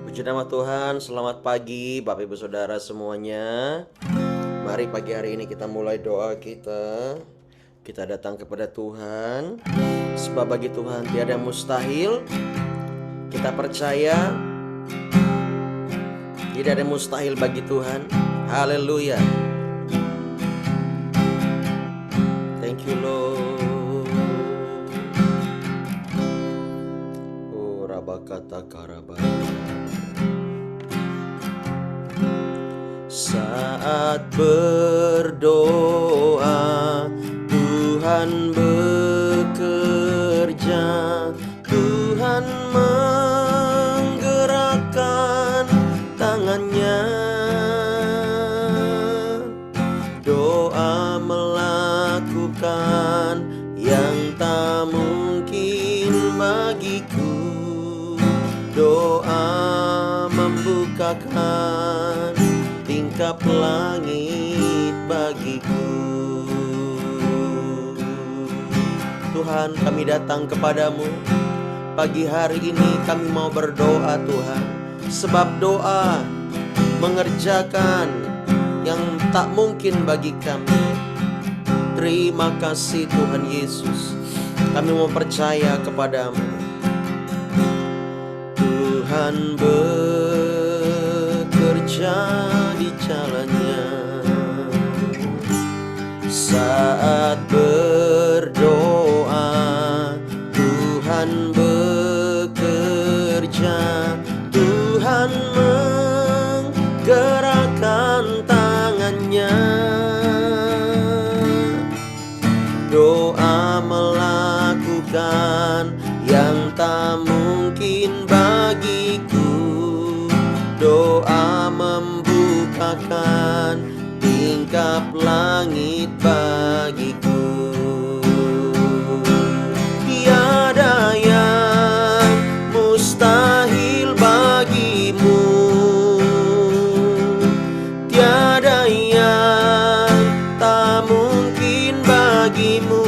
Puji nama Tuhan, selamat pagi Bapak Ibu Saudara semuanya. Mari pagi hari ini kita mulai doa kita. Kita datang kepada Tuhan, sebab bagi Tuhan tiada mustahil. Kita percaya tidak ada mustahil bagi Tuhan. Haleluya. Thank you Lord. Oh rabakata karabaya. Saat berdoa, Tuhan bekerja, Tuhan menggerakkan tangannya. Doa melakukan yang tak mungkin bagiku. Doa membukakan tingkap langit bagiku. Tuhan, kami datang kepadamu pagi hari ini. Kami mau berdoa Tuhan, sebab doa mengerjakan yang tak mungkin bagi kami. Terima kasih Tuhan Yesus. Kami mau percaya kepadamu. Tuhan bekerja di jalannya. Saat berdoa, Tuhan bekerja, Tuhan menggerakkan tangannya. Doa melakukan yang tak mungkin bagiku. Doa membukakan tingkap langit bagiku. Tiada yang mustahil bagimu. Tiada yang tak mungkin bagimu.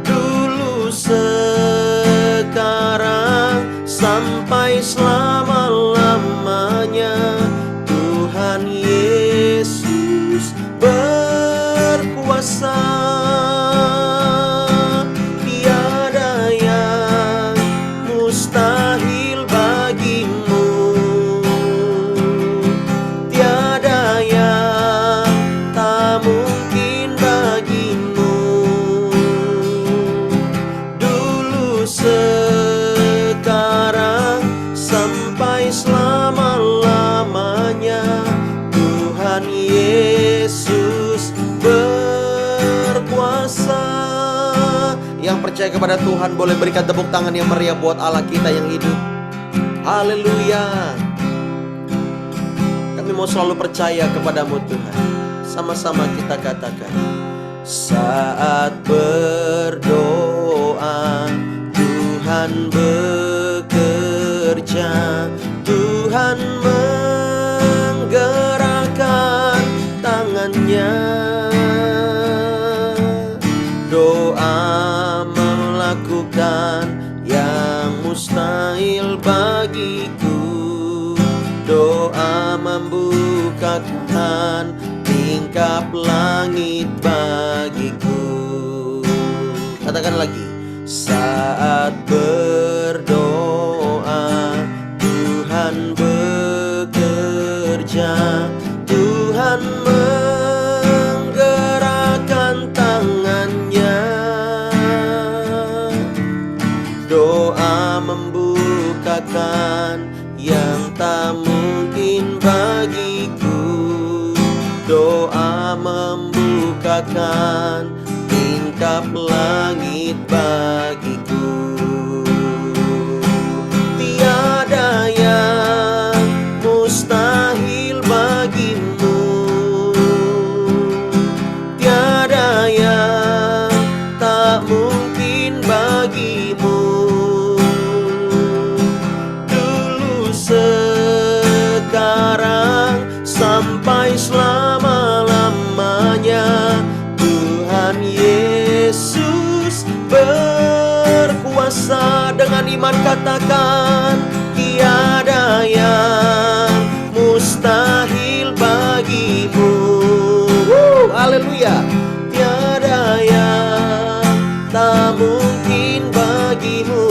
Dulu, sekarang, sampai selama-lamanya, Tuhan Yesus berkuasa. Tiada yang mustahil bagimu. Tiada yang tak mungkin bagimu. Dulu, sekarang, sampai selama-lamanya, Tuhan Yesus berkuasa. Yang percaya kepada Tuhan boleh berikan tepuk tangan yang meriah buat Allah kita yang hidup. Haleluya. Kami mau selalu percaya kepadamu Tuhan. Sama-sama kita katakan. Saat berdoa, Tuhan bekerja, Tuhan menggerakkan tangannya. Doa melakukan yang mustahil bagiku. Doa membukakan tingkap langit bagiku. Katakan lagi. Saat berdoa, Tuhan bekerja, Tuhan menggerakkan tangannya. Doa membukakan yang tak mungkin bagiku. Doa membukakan tingkap langit bagiku. Tiada yang mustahil bagimu. Tiada yang tak mungkin bagimu. Dulu, sekarang, sampai selama-lamanya, Tuhan Yesus berkuasa. dengan iman katakan, tiada yang mustahil bagimu. Haleluya. Tiada yang tak mungkin bagimu.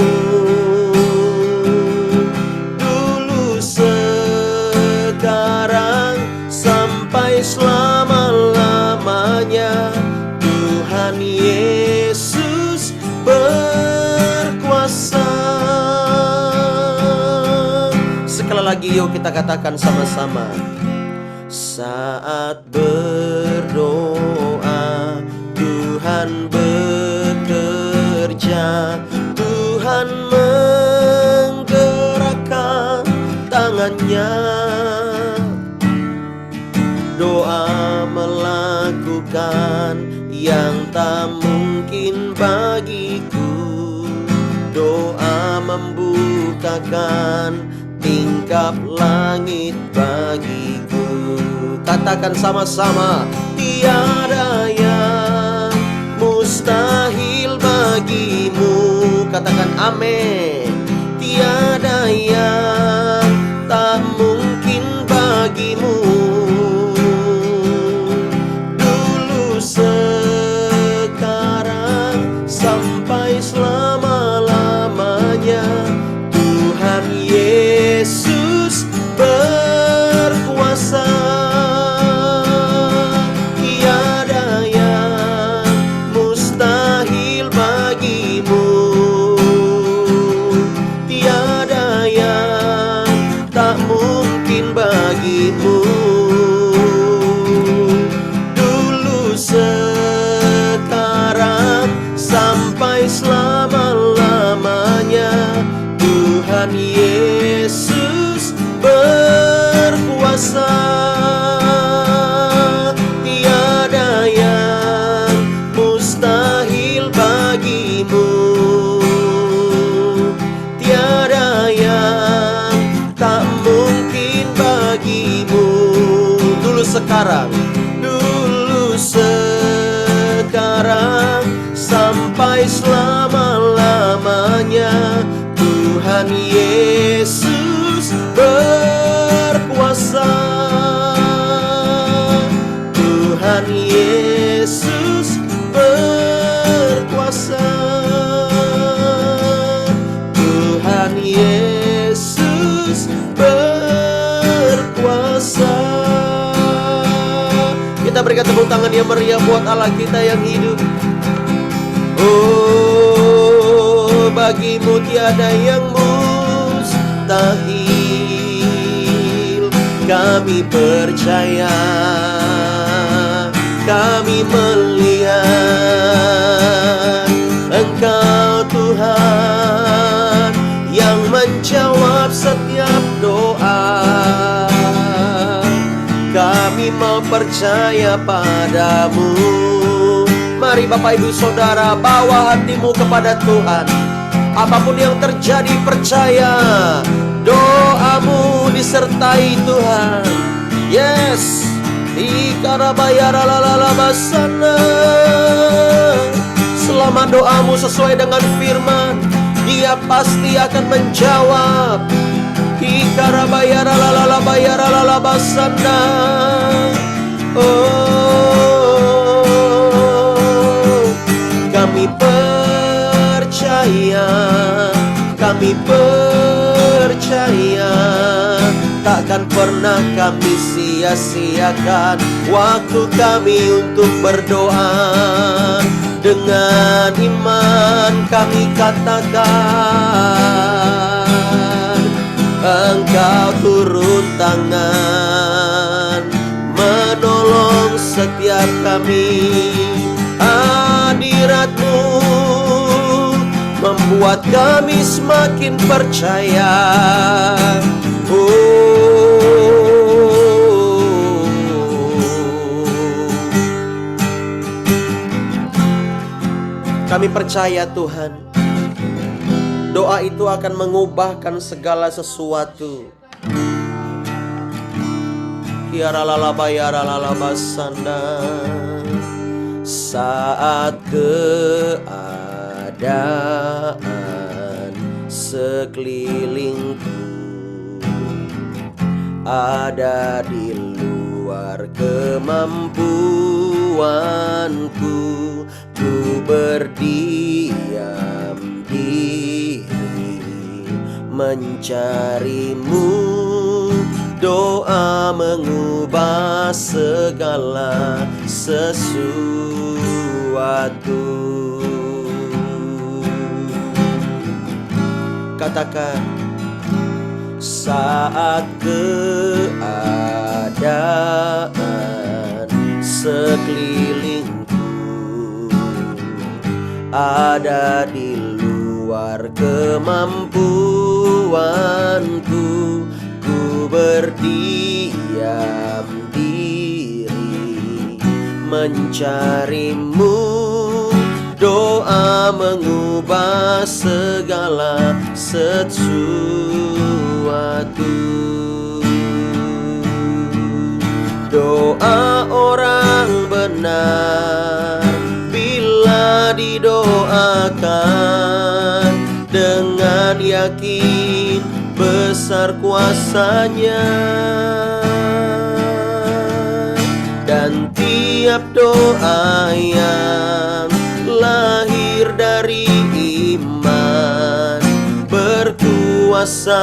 Dulu, sekarang, sampai selama-lamanya, Tuhan Yesus berkuasa. Sekali lagi yuk kita katakan sama-sama. Saat berdoa, Tuhan bekerja, Tuhan menggerakkan tangannya. Doa melakukan yang tak mungkin bagiku. Doa membukakan tingkap langit bagiku. Katakan sama-sama, tiada yang mustahil bagimu. Katakan amin. Tiada yang tak mungkin bagimu. Dulu, sekarang, sampai selama-lamanya, Tuhan Yesus berkuasa. Tiada yang mustahil bagimu. Tiada yang tak mungkin bagimu. Dulu, sekarang, sampai selama-lamanya, Tuhan Yesus berkuasa. Tiada yang mustahil bagimu. Tiada yang tak mungkin bagimu. Dulu, sekarang, sampai selama-lamanya, Tuhan Yesus berkuasa. Tuhan Yesus berkuasa. Tuhan Yesus berkuasa. Kita berikan tepuk tangan yang meriah buat Allah kita yang hidup. Oh, bagimu tiada yang mustahil. Kami percaya, kami melihat Engkau Tuhan yang menjawab setiap doa. Kami mau percaya padamu. Mari Bapak Ibu Saudara, bawa hatimu kepada Tuhan. Apapun yang terjadi, percaya doamu disertai Tuhan. Yes. Ikarabayaralalabasana. Selama doamu sesuai dengan firman, Dia pasti akan menjawab. Ikarabayaralalabasana. Oh, kami percaya, takkan pernah kami sia-siakan waktu kami untuk berdoa. Dengan iman kami katakan, Engkau turun tangan menolong setiap kami. Hadirat-Mu membuat kami semakin percaya. Kami percaya Tuhan, doa itu akan mengubahkan segala sesuatu. Saat keadaan sekelilingku, ada di luar kemampuanku. Ku berdiam diri mencarimu, doa mengubah segala sesuatu. Katakan, saat keadaan sekelilingku ada di luar kemampuanku, ku berdiam diri mencarimu, doa mengubah segala sesuatu. Doa orang benar bila didoakan dengan yakin besar kuasanya, dan tiap doa yang lahir dari iman berkuasa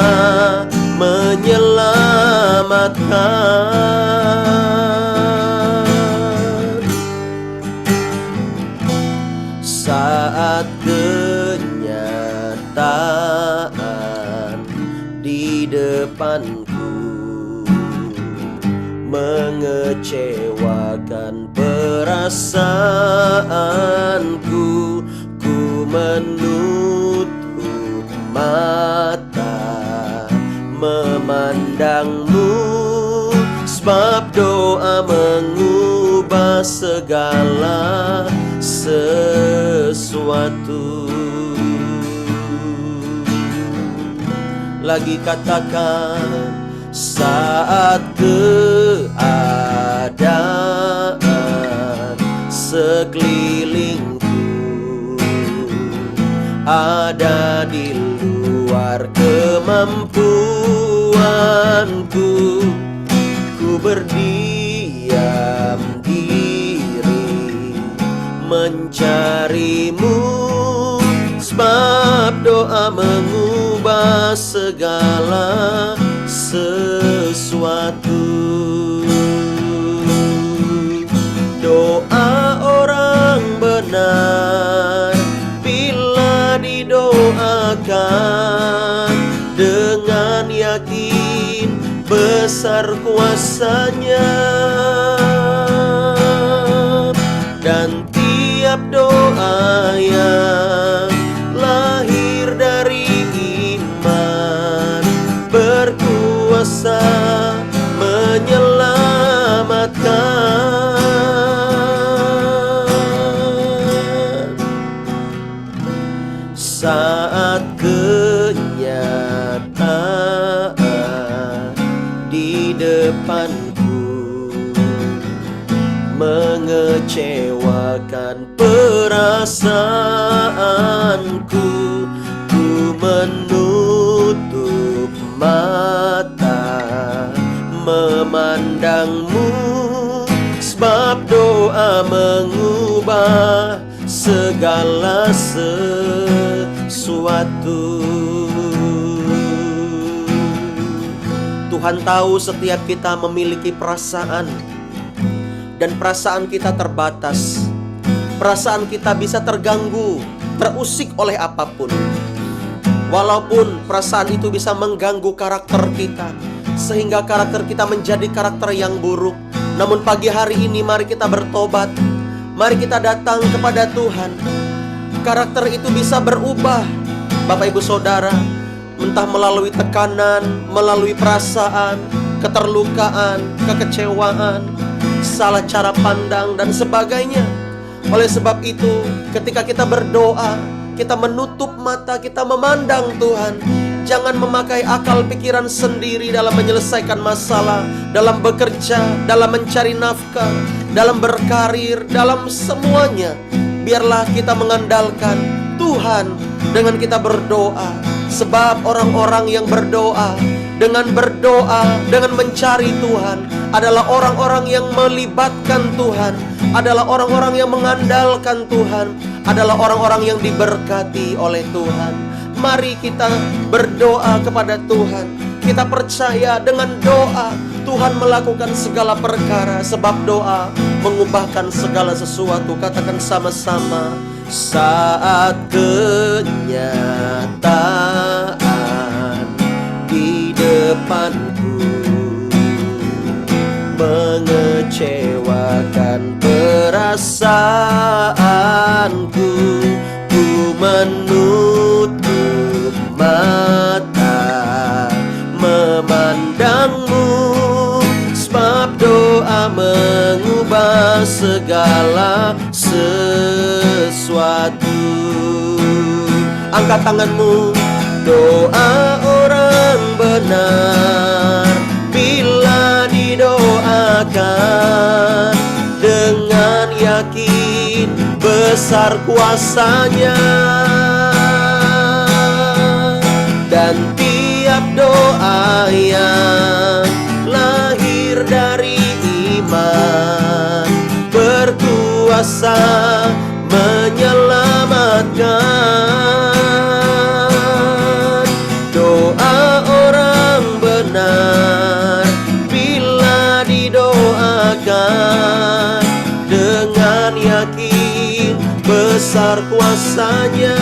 menyelamatkan. Saat kenyataan di depanku mengecewakan perasaanku, ku menutup mata memandangmu, sebab doa mengubah segala sesuatu. Lagi katakan, saat keadaan sekelilingku ada di luar kemampuanku, ku berdiam diri mencarimu, sebab doa mengubah segala sesuatu. Doa orang benar bila didoakan dengan yakin besar kuasanya, dan tiap doa yang lahir dari iman berkuasa menyelamatkan. Saat kenyataan di depanku mengecewakan perasaanku, ku menutup mata memandangmu, sebab doa mengubah segala sesuatu. Tuhan tahu setiap kita memiliki perasaan, dan perasaan kita terbatas. Perasaan kita bisa terganggu, terusik oleh apapun. Walaupun perasaan itu bisa mengganggu karakter kita, sehingga karakter kita menjadi karakter yang buruk. Namun pagi hari ini mari kita bertobat. Mari kita datang kepada Tuhan. Karakter itu bisa berubah, Bapak Ibu Saudara, entah melalui tekanan, melalui perasaan, keterlukaan, kekecewaan, salah cara pandang, dan sebagainya. Oleh sebab itu, ketika kita berdoa, kita menutup mata, kita memandang Tuhan. Jangan memakai akal pikiran sendiri dalam menyelesaikan masalah, dalam bekerja, dalam mencari nafkah, dalam berkarir, dalam semuanya. Biarlah kita mengandalkan Tuhan dengan kita berdoa. Sebab orang-orang yang berdoa, dengan mencari Tuhan, adalah orang-orang yang melibatkan Tuhan, adalah orang-orang yang mengandalkan Tuhan, adalah orang-orang yang diberkati oleh Tuhan. Mari kita berdoa kepada Tuhan. Kita percaya dengan doa Tuhan melakukan segala perkara, sebab doa mengubahkan segala sesuatu. Katakan sama-sama. Saat kenyataan di depanku mengecewakan perasaanku, ku menutup mata memandangmu, sebab doa mengubah segala sesuatu. Angkat tanganmu. Doa orang benar bila didoakan dengan yakin besar kuasanya, dan tiap doa yang lahir dari iman berkuasa menyelamatkan. Doa orang benar bila didoakan dengan yakin besar kuasanya,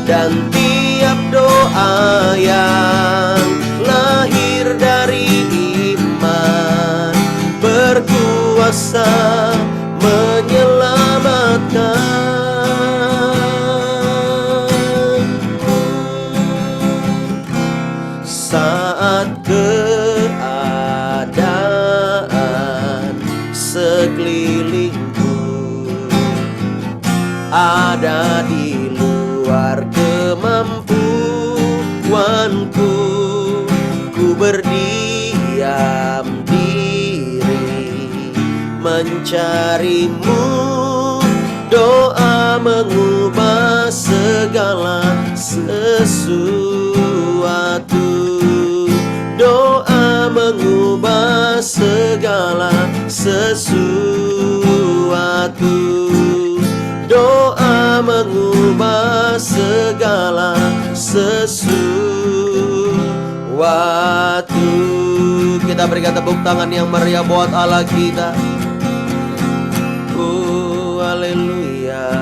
dan tiap doa yang lahir dari iman berkuasa menyelamatkan. Saat keadaan sekelilingku ada di luar kemampuanku, ku berdiam diri mencarimu. Doa mengubah segala sesuatu. Doa mengubah segala sesuatu. Doa mengubah segala sesuatu. Kita berikan tepuk tangan yang meriah buat Allah kita. Haleluya.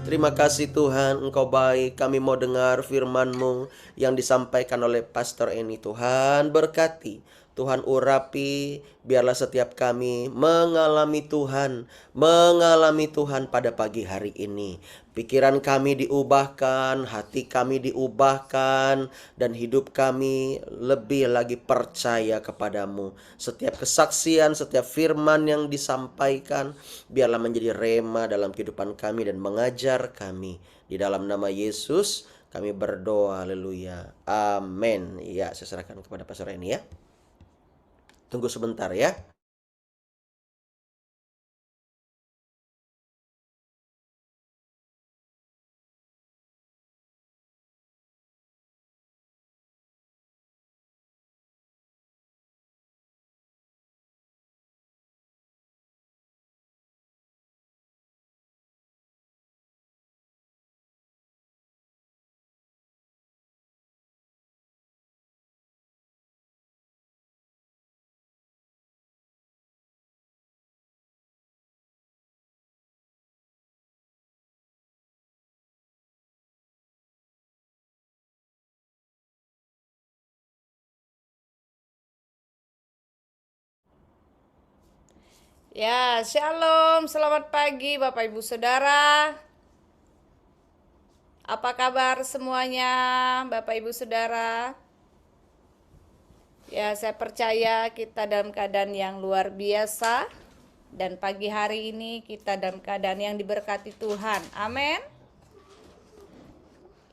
Terima kasih Tuhan, Engkau baik. Kami mau dengar firman-Mu yang disampaikan oleh Pastor Eni. Tuhan berkati, Tuhan urapi, biarlah setiap kami mengalami Tuhan pada pagi hari ini. Pikiran kami diubahkan, hati kami diubahkan, dan hidup kami lebih lagi percaya kepadamu. Setiap kesaksian, setiap firman yang disampaikan, biarlah menjadi rema dalam kehidupan kami dan mengajar kami. Di dalam nama Yesus kami berdoa, haleluya, amin. Ya, saya serahkan kepada Pastor Eni ya. Tunggu sebentar ya. Ya, shalom, selamat pagi Bapak Ibu Saudara. Apa kabar semuanya Bapak Ibu Saudara? Ya, saya percaya kita dalam keadaan yang luar biasa. Dan pagi hari ini kita dalam keadaan yang diberkati Tuhan. Amin.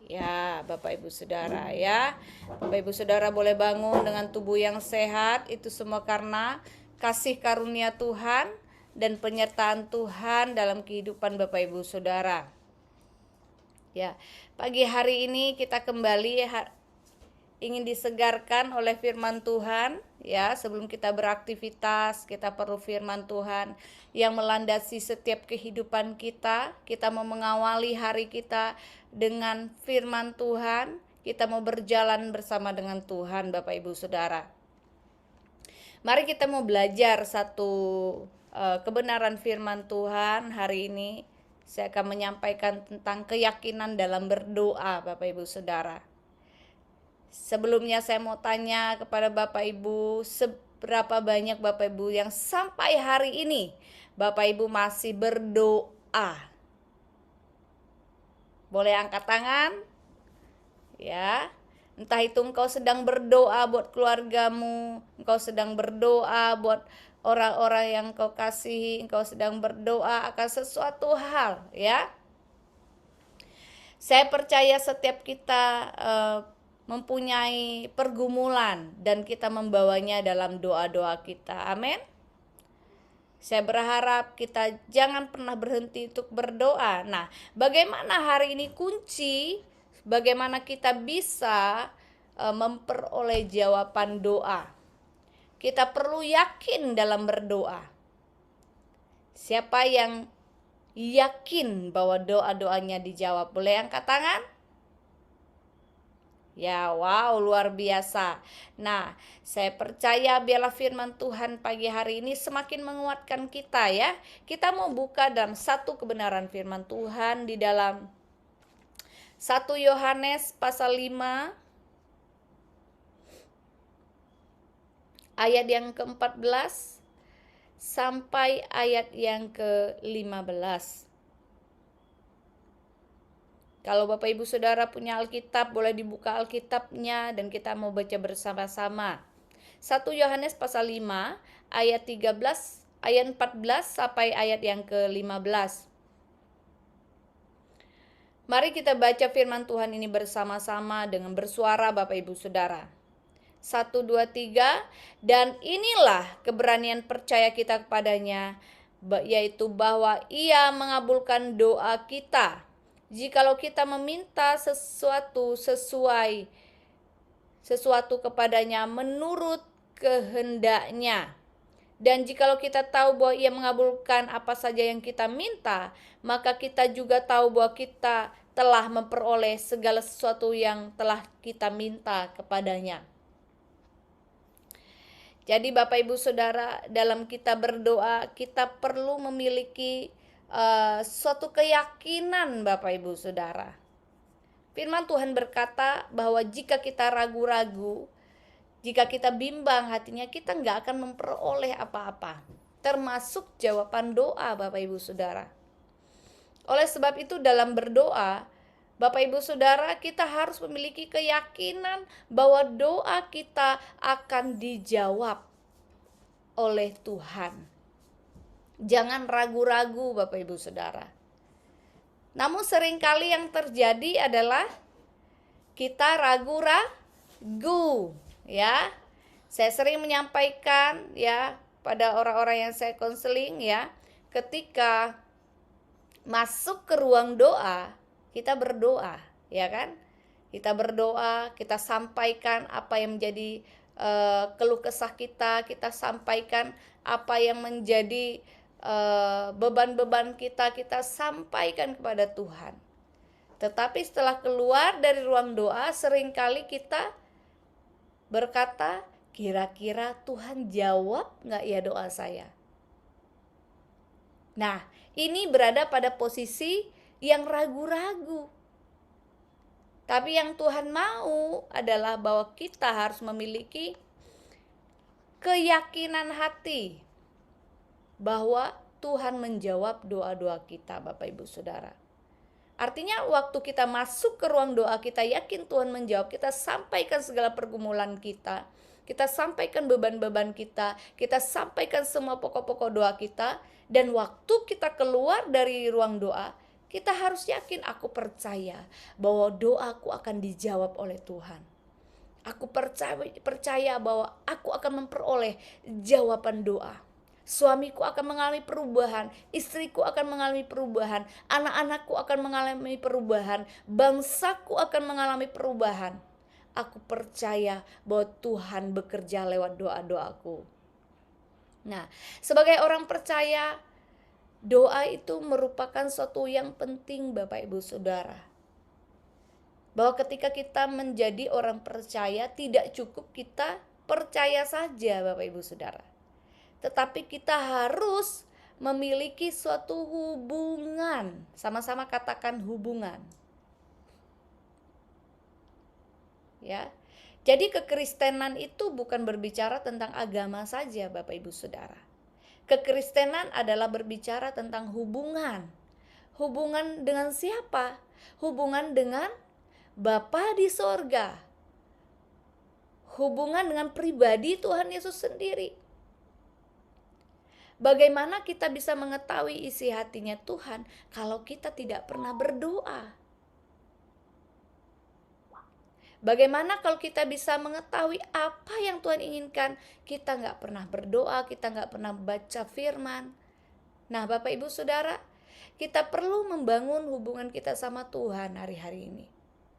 Ya, Bapak Ibu Saudara ya. Bapak Ibu Saudara boleh bangun dengan tubuh yang sehat. Itu semua karena kasih karunia Tuhan dan penyertaan Tuhan dalam kehidupan Bapak Ibu Saudara. Ya, pagi hari ini kita kembali ingin disegarkan oleh firman Tuhan. Ya, sebelum kita beraktivitas, kita perlu firman Tuhan yang melandasi setiap kehidupan kita. Kita mau mengawali hari kita dengan firman Tuhan. Kita mau berjalan bersama dengan Tuhan, Bapak Ibu Saudara. Mari kita mau belajar satu kebenaran firman Tuhan hari ini. Saya akan menyampaikan tentang keyakinan dalam berdoa, Bapak Ibu Saudara. Sebelumnya saya mau tanya kepada Bapak Ibu, seberapa banyak Bapak Ibu yang sampai hari ini Bapak Ibu masih berdoa? Boleh angkat tangan? Ya. Entah itu engkau sedang berdoa buat keluargamu, engkau sedang berdoa buat orang-orang yang kau kasihi, engkau sedang berdoa akan sesuatu hal, ya. Saya percaya setiap kita mempunyai pergumulan dan kita membawanya dalam doa-doa kita. Amin. Saya berharap kita jangan pernah berhenti untuk berdoa. Nah, bagaimana hari ini kunci bagaimana kita bisa memperoleh jawaban doa? Kita perlu yakin dalam berdoa. Siapa yang yakin bahwa doa-doanya dijawab? Boleh angkat tangan? Ya, wow, luar biasa. Nah, saya percaya biarlah firman Tuhan pagi hari ini semakin menguatkan kita, ya. Kita mau buka dalam satu kebenaran firman Tuhan di dalam 1 Yohanes pasal 5 ayat yang ke-14 sampai ayat yang ke-15. Kalau Bapak Ibu Saudara punya Alkitab, boleh dibuka Alkitabnya dan kita mau baca bersama-sama. 1 Yohanes pasal 5 ayat 13, ayat 14 sampai ayat yang ke-15. Mari kita baca firman Tuhan ini bersama-sama dengan bersuara Bapak Ibu Saudara. 1, 2, 3. Dan inilah keberanian percaya kita kepadanya, yaitu bahwa Ia mengabulkan doa kita jikalau kita meminta sesuatu kepadanya menurut kehendaknya. Dan jikalau kita tahu bahwa Ia mengabulkan apa saja yang kita minta, maka kita juga tahu bahwa kita telah memperoleh segala sesuatu yang telah kita minta kepadanya. Jadi Bapak Ibu Saudara, dalam kita berdoa, kita perlu memiliki suatu keyakinan Bapak Ibu Saudara. Firman Tuhan berkata bahwa jika kita ragu-ragu, jika kita bimbang hatinya, kita nggak akan memperoleh apa-apa, termasuk jawaban doa Bapak Ibu Saudara. Oleh sebab itu dalam berdoa, Bapak Ibu Saudara, kita harus memiliki keyakinan bahwa doa kita akan dijawab oleh Tuhan. Jangan ragu-ragu Bapak Ibu Saudara. Namun seringkali yang terjadi adalah kita ragu-ragu, ya. Saya sering menyampaikan, ya, pada orang-orang yang saya konseling, ya, ketika masuk ke ruang doa, kita berdoa, ya kan? Kita berdoa, kita sampaikan apa yang menjadi keluh kesah kita sampaikan apa yang menjadi beban-beban kita sampaikan kepada Tuhan. Tetapi setelah keluar dari ruang doa, seringkali kita berkata, kira-kira Tuhan jawab nggak ya doa saya? Nah, ini berada pada posisi yang ragu-ragu. Tapi yang Tuhan mau adalah bahwa kita harus memiliki keyakinan hati bahwa Tuhan menjawab doa-doa kita, Bapak Ibu Saudara. Artinya waktu kita masuk ke ruang doa, kita yakin Tuhan menjawab, kita sampaikan segala pergumulan kita sampaikan beban-beban kita sampaikan semua pokok-pokok doa kita, dan waktu kita keluar dari ruang doa, kita harus yakin, aku percaya bahwa doaku akan dijawab oleh Tuhan. Aku percaya bahwa aku akan memperoleh jawaban doa. Suamiku akan mengalami perubahan, istriku akan mengalami perubahan, anak-anakku akan mengalami perubahan, bangsaku akan mengalami perubahan. Aku percaya bahwa Tuhan bekerja lewat doa-doaku. Nah, sebagai orang percaya, doa itu merupakan suatu yang penting Bapak Ibu Saudara. Bahwa ketika kita menjadi orang percaya, tidak cukup kita percaya saja Bapak Ibu Saudara. Tetapi kita harus memiliki suatu hubungan. Sama-sama katakan hubungan. Ya. Jadi kekristenan itu bukan berbicara tentang agama saja Bapak Ibu Saudara. Kekristenan adalah berbicara tentang hubungan. Hubungan dengan siapa? Hubungan dengan Bapa di sorga. Hubungan dengan pribadi Tuhan Yesus sendiri. Bagaimana kita bisa mengetahui isi hatinya Tuhan kalau kita tidak pernah berdoa? Bagaimana kalau kita bisa mengetahui apa yang Tuhan inginkan? Kita nggak pernah berdoa, kita nggak pernah baca firman. Nah Bapak Ibu Saudara, kita perlu membangun hubungan kita sama Tuhan hari-hari ini.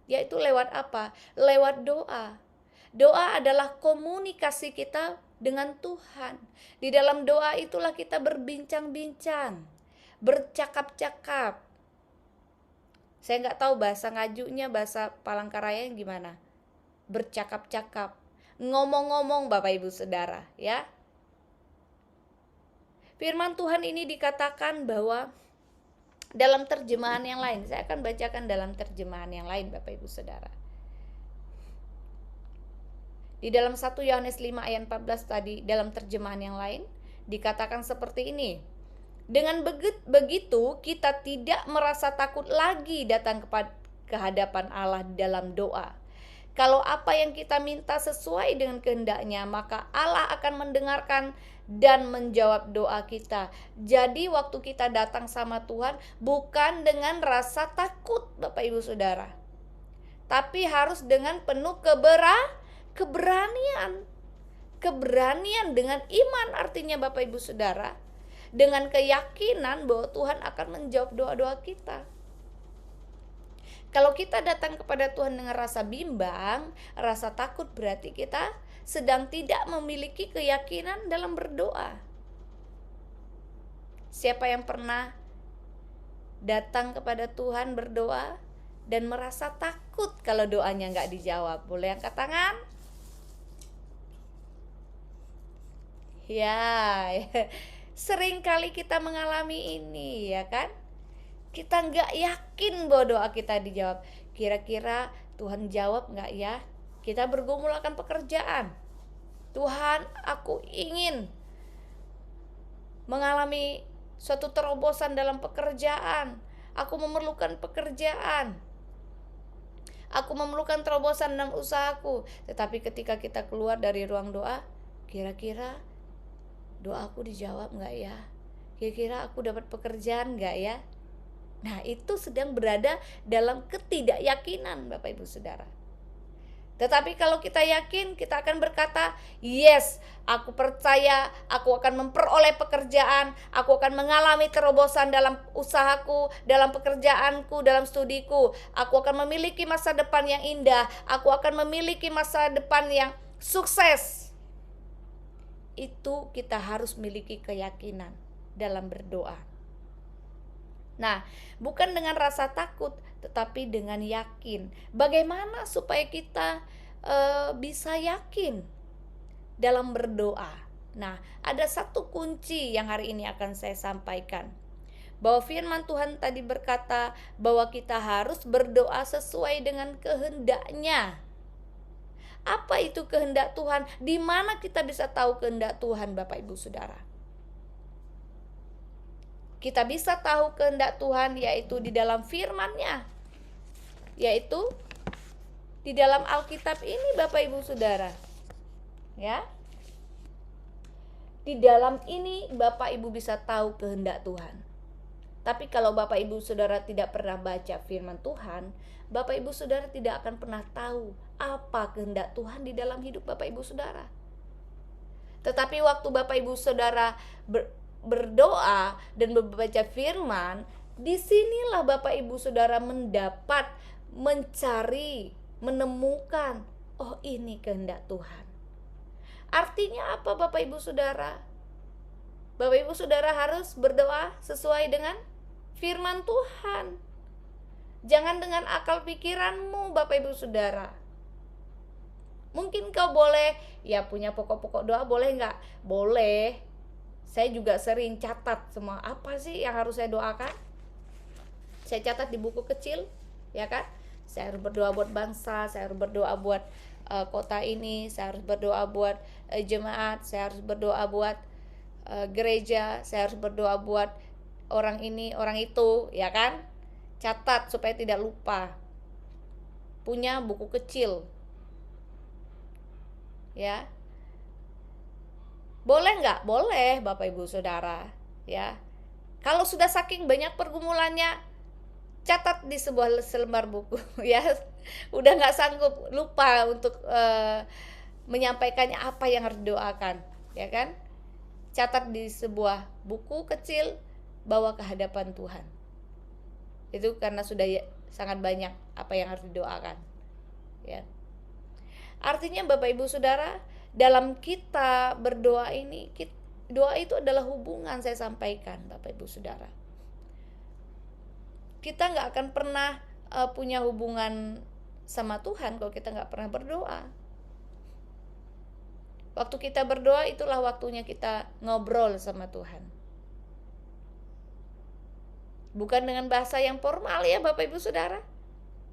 Yaitu lewat apa? Lewat doa. Doa adalah komunikasi kita dengan Tuhan. Di dalam doa itulah kita berbincang-bincang, bercakap-cakap. Saya nggak tahu bahasa Ngajunya, bahasa Palangkarayanya gimana. Bercakap-cakap, ngomong-ngomong Bapak Ibu Saudara, ya. Firman Tuhan ini dikatakan bahwa dalam terjemahan yang lain, saya akan bacakan dalam terjemahan yang lain Bapak Ibu Saudara. Di dalam 1 Yohanes 5 ayat 14 tadi, dalam terjemahan yang lain dikatakan seperti ini. Dengan begitu kita tidak merasa takut lagi datang ke hadapan Allah di dalam doa. Kalau apa yang kita minta sesuai dengan kehendak-Nya, maka Allah akan mendengarkan dan menjawab doa kita. Jadi waktu kita datang sama Tuhan bukan dengan rasa takut Bapak Ibu Saudara, tapi harus dengan penuh keberanian. Keberanian dengan iman artinya Bapak Ibu Saudara, dengan keyakinan bahwa Tuhan akan menjawab doa-doa kita. Kalau kita datang kepada Tuhan dengan rasa bimbang, rasa takut, berarti kita sedang tidak memiliki keyakinan dalam berdoa. Siapa yang pernah datang kepada Tuhan berdoa dan merasa takut kalau doanya nggak dijawab? Boleh angkat tangan? Ya, sering kali kita mengalami ini, ya kan? Kita nggak yakin bahwa doa kita dijawab. Kira-kira Tuhan jawab nggak ya? Kita bergumul akan pekerjaan. Tuhan, aku ingin mengalami suatu terobosan dalam pekerjaan. Aku memerlukan pekerjaan. Aku memerlukan terobosan dalam usahaku. Tetapi ketika kita keluar dari ruang doa, kira-kira doaku dijawab nggak ya? Kira-kira aku dapat pekerjaan nggak ya? Nah, itu sedang berada dalam ketidakyakinan Bapak Ibu Saudara. Tetapi kalau kita yakin, kita akan berkata, yes, aku percaya aku akan memperoleh pekerjaan, aku akan mengalami terobosan dalam usahaku, dalam pekerjaanku, dalam studiku. Aku akan memiliki masa depan yang indah, aku akan memiliki masa depan yang sukses. Itu kita harus miliki keyakinan dalam berdoa. Nah, bukan dengan rasa takut, tetapi dengan yakin. Bagaimana supaya kita bisa yakin dalam berdoa? Nah, ada satu kunci yang hari ini akan saya sampaikan. Bahwa firman Tuhan tadi berkata bahwa kita harus berdoa sesuai dengan kehendak-Nya. Apa itu kehendak Tuhan? Di mana kita bisa tahu kehendak Tuhan, Bapak Ibu Saudara? Kita bisa tahu kehendak Tuhan yaitu di dalam firman-Nya, yaitu di dalam Alkitab ini Bapak Ibu Saudara. Ya. Di dalam ini Bapak Ibu bisa tahu kehendak Tuhan. Tapi kalau Bapak Ibu Saudara tidak pernah baca firman Tuhan, Bapak Ibu Saudara tidak akan pernah tahu apa kehendak Tuhan di dalam hidup Bapak Ibu Saudara. Tetapi waktu Bapak Ibu Saudara berdoa dan membaca firman, disinilah Bapak Ibu Saudara mendapat, mencari, menemukan, oh ini kehendak Tuhan. Artinya apa Bapak Ibu Saudara? Bapak Ibu Saudara harus berdoa sesuai dengan firman Tuhan. Jangan dengan akal pikiranmu Bapak Ibu Saudara. Mungkin kau boleh ya punya pokok-pokok doa, boleh nggak? Boleh. Saya juga sering catat semua apa sih yang harus saya doakan. Saya catat di buku kecil, ya kan? Saya harus berdoa buat bangsa, saya harus berdoa buat kota ini, saya harus berdoa buat jemaat, saya harus berdoa buat gereja, saya harus berdoa buat orang ini, orang itu, ya kan? Catat supaya tidak lupa. Punya buku kecil. Ya. Boleh nggak? Boleh Bapak Ibu Saudara, ya. Kalau sudah saking banyak pergumulannya, catat di sebuah selembar buku ya. Udah nggak sanggup, lupa untuk menyampaikannya apa yang harus didoakan, ya kan? Catat di sebuah buku kecil, bawa ke hadapan Tuhan. Itu karena sudah sangat banyak apa yang harus didoakan, ya. Artinya Bapak Ibu Saudara, dalam kita berdoa ini, doa itu adalah hubungan, saya sampaikan Bapak Ibu Saudara. Kita nggak akan pernah punya hubungan sama Tuhan kalau kita nggak pernah berdoa. Waktu kita berdoa itulah waktunya kita ngobrol sama Tuhan. Bukan dengan bahasa yang formal ya Bapak Ibu Saudara.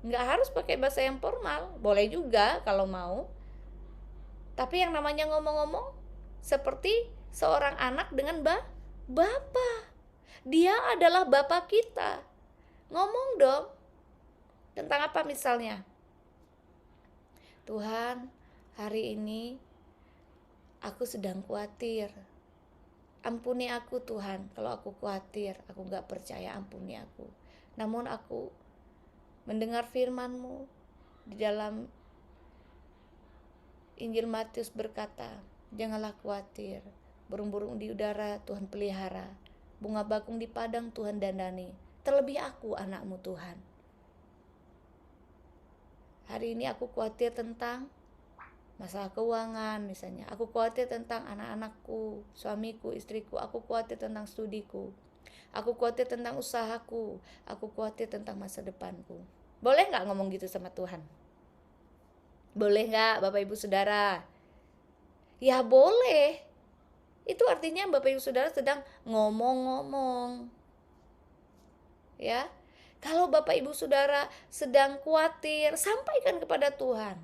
Nggak harus pakai bahasa yang formal, boleh juga kalau mau. Tapi yang namanya ngomong-ngomong seperti seorang anak dengan Bapa. Dia adalah Bapa kita. Ngomong dong. Tentang apa misalnya? Tuhan, hari ini aku sedang khawatir. Ampuni aku Tuhan, kalau aku khawatir, aku gak percaya, ampuni aku. Namun aku mendengar firman-Mu di dalam Injil Matius berkata, janganlah khawatir, burung-burung di udara Tuhan pelihara, bunga bakung di padang Tuhan dandani, terlebih aku anak-Mu Tuhan. Hari ini aku khawatir tentang masalah keuangan misalnya, aku khawatir tentang anak-anakku, suamiku, istriku, aku khawatir tentang studiku, aku khawatir tentang usahaku, aku khawatir tentang masa depanku. Boleh gak ngomong gitu sama Tuhan? Boleh gak Bapak Ibu Saudara? Ya boleh. Itu artinya Bapak Ibu Saudara sedang ngomong-ngomong. Ya, kalau Bapak Ibu Saudara sedang khawatir, sampaikan kepada Tuhan.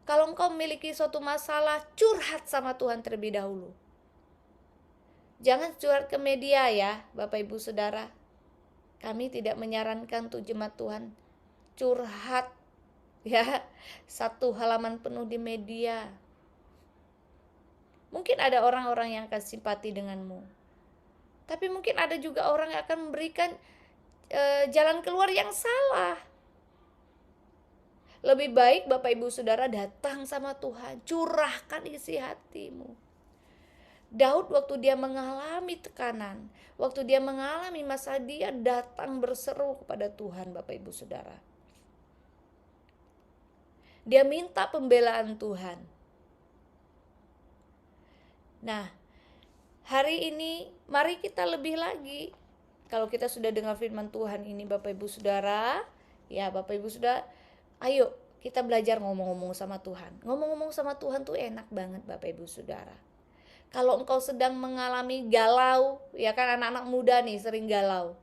Kalau engkau memiliki suatu masalah, curhat sama Tuhan terlebih dahulu. Jangan curhat ke media ya, Bapak Ibu Saudara. Kami tidak menyarankan untuk jemaat Tuhan curhat ya, satu halaman penuh di media. Mungkin ada orang-orang yang akan simpati denganmu. Tapi mungkin ada juga orang yang akan memberikan jalan keluar yang salah. Lebih baik Bapak Ibu Saudara datang sama Tuhan, curahkan isi hatimu. Daud waktu dia mengalami tekanan, waktu dia mengalami masalah, dia datang berseru kepada Tuhan Bapak Ibu Saudara. Dia minta pembelaan Tuhan. Nah, hari ini mari kita lebih lagi. Kalau kita sudah dengar firman Tuhan ini Bapak Ibu Saudara, ya Bapak Ibu Saudara, ayo kita belajar ngomong-ngomong sama Tuhan. Ngomong-ngomong sama Tuhan tuh enak banget Bapak Ibu Saudara. Kalau engkau sedang mengalami galau, ya kan anak-anak muda nih sering galau.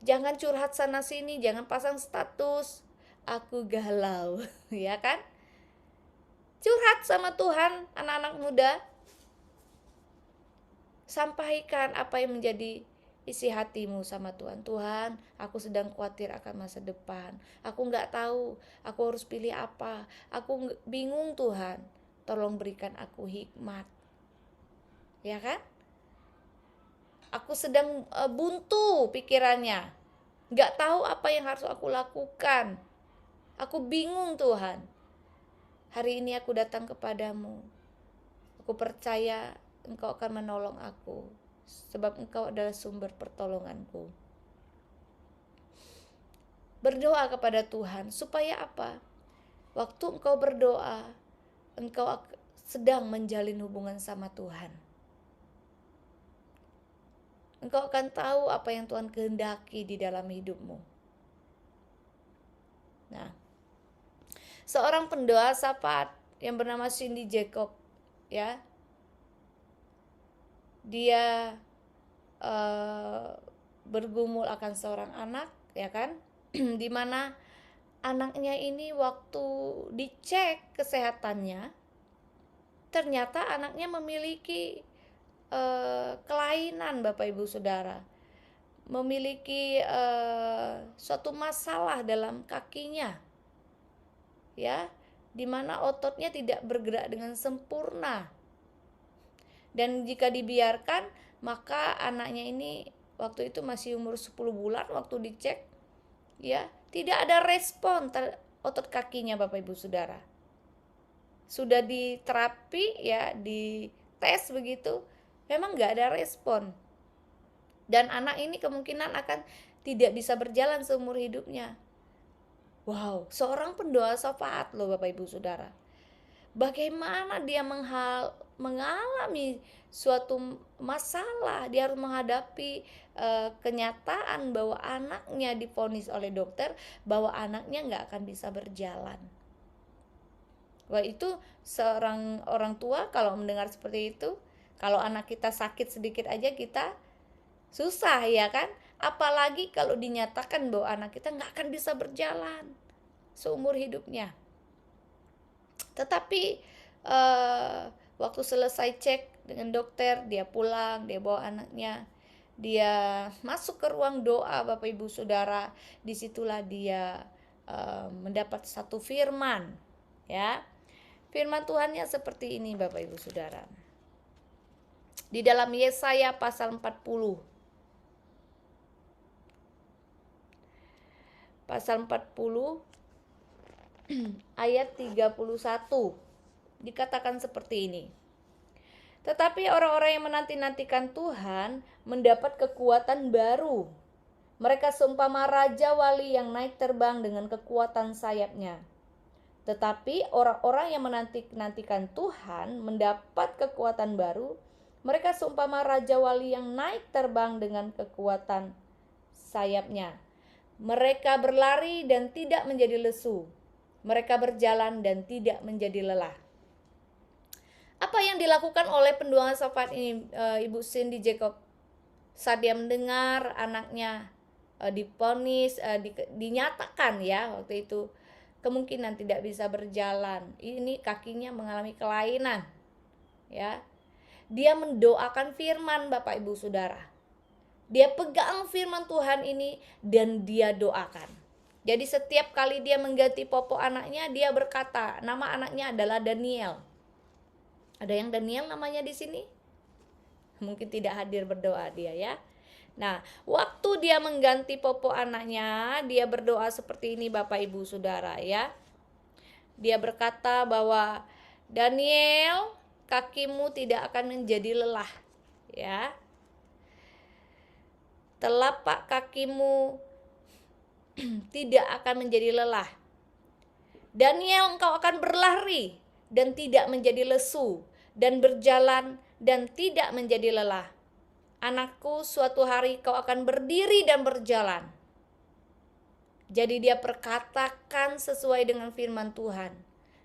Jangan curhat sana sini, jangan pasang status, aku galau, ya kan? Curhat sama Tuhan anak-anak muda. Sampaikan apa yang menjadi isi hatimu sama Tuhan. Tuhan, aku sedang khawatir akan masa depan. Aku gak tahu, aku harus pilih apa. Aku bingung Tuhan. Tolong berikan aku hikmat. Ya kan? Aku sedang buntu pikirannya. Gak tahu apa yang harus aku lakukan. Aku bingung Tuhan. Hari ini aku datang kepadamu. Aku percaya Engkau akan menolong aku, sebab Engkau adalah sumber pertolonganku. Berdoa kepada Tuhan, supaya apa? Waktu engkau berdoa, engkau sedang menjalin hubungan sama Tuhan. Engkau akan tahu apa yang Tuhan kehendaki di dalam hidupmu. Nah, seorang pendoa syafaat yang bernama Cindy Jacob, ya, dia bergumul akan seorang anak, ya kan, di mana anaknya ini waktu dicek kesehatannya, ternyata anaknya memiliki kelainan, Bapak Ibu Saudara, memiliki suatu masalah dalam kakinya, ya, di mana ototnya tidak bergerak dengan sempurna. Dan jika dibiarkan, maka anaknya ini waktu itu masih umur 10 bulan waktu dicek, ya, tidak ada respon otot kakinya, Bapak Ibu Saudara. Sudah diterapi, ya, dites begitu, memang nggak ada respon. Dan anak ini kemungkinan akan tidak bisa berjalan seumur hidupnya. Wow, seorang pendoa syafaat loh, Bapak Ibu Saudara. Bagaimana dia mengalami suatu masalah, dia harus menghadapi kenyataan bahwa anaknya divonis oleh dokter bahwa anaknya nggak akan bisa berjalan. Wah, itu seorang orang tua kalau mendengar seperti itu, kalau anak kita sakit sedikit aja kita susah, ya kan? Apalagi kalau dinyatakan bahwa anak kita nggak akan bisa berjalan seumur hidupnya. Tetapi waktu selesai cek dengan dokter, dia pulang, dia bawa anaknya, dia masuk ke ruang doa, Bapak Ibu Saudara. Disitulah dia mendapat satu firman, ya. Firman Tuhannya seperti ini, Bapak Ibu Saudara. Di dalam Yesaya pasal 40. Pasal 40 ayat 31 dikatakan seperti ini. Tetapi orang-orang yang menanti-nantikan Tuhan mendapat kekuatan baru. Mereka seumpama raja wali yang naik terbang dengan kekuatan sayapnya. Tetapi orang-orang yang menanti-nantikan Tuhan mendapat kekuatan baru. Mereka seumpama raja wali yang naik terbang dengan kekuatan sayapnya. Mereka berlari dan tidak menjadi lesu. Mereka berjalan dan tidak menjadi lelah. Apa yang dilakukan oleh pendoa syafaat ini, Ibu Cindy Jacob, saat dia mendengar anaknya divonis, dinyatakan, ya, waktu itu kemungkinan tidak bisa berjalan, ini kakinya mengalami kelainan, ya, dia mendoakan firman, Bapak Ibu Saudara. Dia pegang firman Tuhan ini dan dia doakan. Jadi setiap kali dia mengganti popok anaknya, dia berkata, nama anaknya adalah Daniel. Ada yang Daniel namanya di sini? Mungkin tidak hadir berdoa dia, ya. Nah, waktu dia mengganti popok anaknya, dia berdoa seperti ini, Bapak Ibu Saudara, ya. Dia berkata bahwa Daniel, kakimu tidak akan menjadi lelah, ya. Telapak kakimu tidak akan menjadi lelah. Daniel, engkau akan berlari dan tidak menjadi lesu, dan berjalan dan tidak menjadi lelah. Anakku, suatu hari kau akan berdiri dan berjalan. Jadi dia perkatakan sesuai dengan firman Tuhan.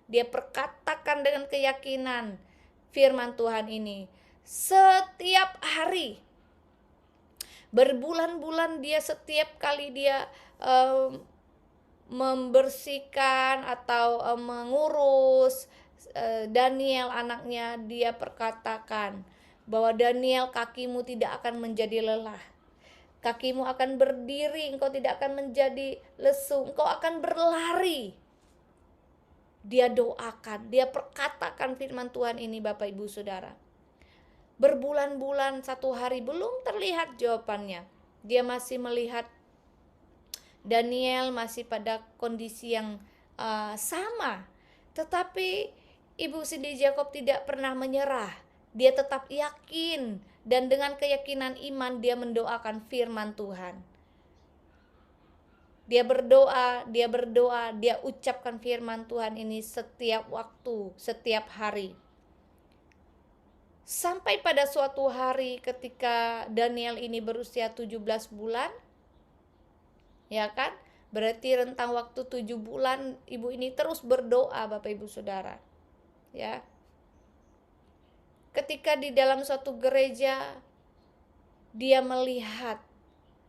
Dia perkatakan dengan keyakinan firman Tuhan ini. Setiap hari, berbulan-bulan dia setiap kali dia membersihkan atau mengurus Daniel anaknya, dia perkatakan bahwa Daniel, kakimu tidak akan menjadi lelah. Kakimu akan berdiri, engkau tidak akan menjadi lesu, engkau akan berlari. Dia doakan, dia perkatakan firman Tuhan ini, Bapak Ibu Saudara. Berbulan-bulan, satu hari belum terlihat jawabannya. Dia masih melihat Daniel masih pada kondisi yang sama. Tetapi Ibu Cindy Jacob tidak pernah menyerah. Dia tetap yakin, dan dengan keyakinan iman dia mendoakan firman Tuhan. Dia berdoa, dia ucapkan firman Tuhan ini setiap waktu, setiap hari. Sampai pada suatu hari ketika Daniel ini berusia 17 bulan, ya kan? Berarti rentang waktu 7 bulan ibu ini terus berdoa, Bapak Ibu Saudara. Ya. Ketika di dalam suatu gereja dia melihat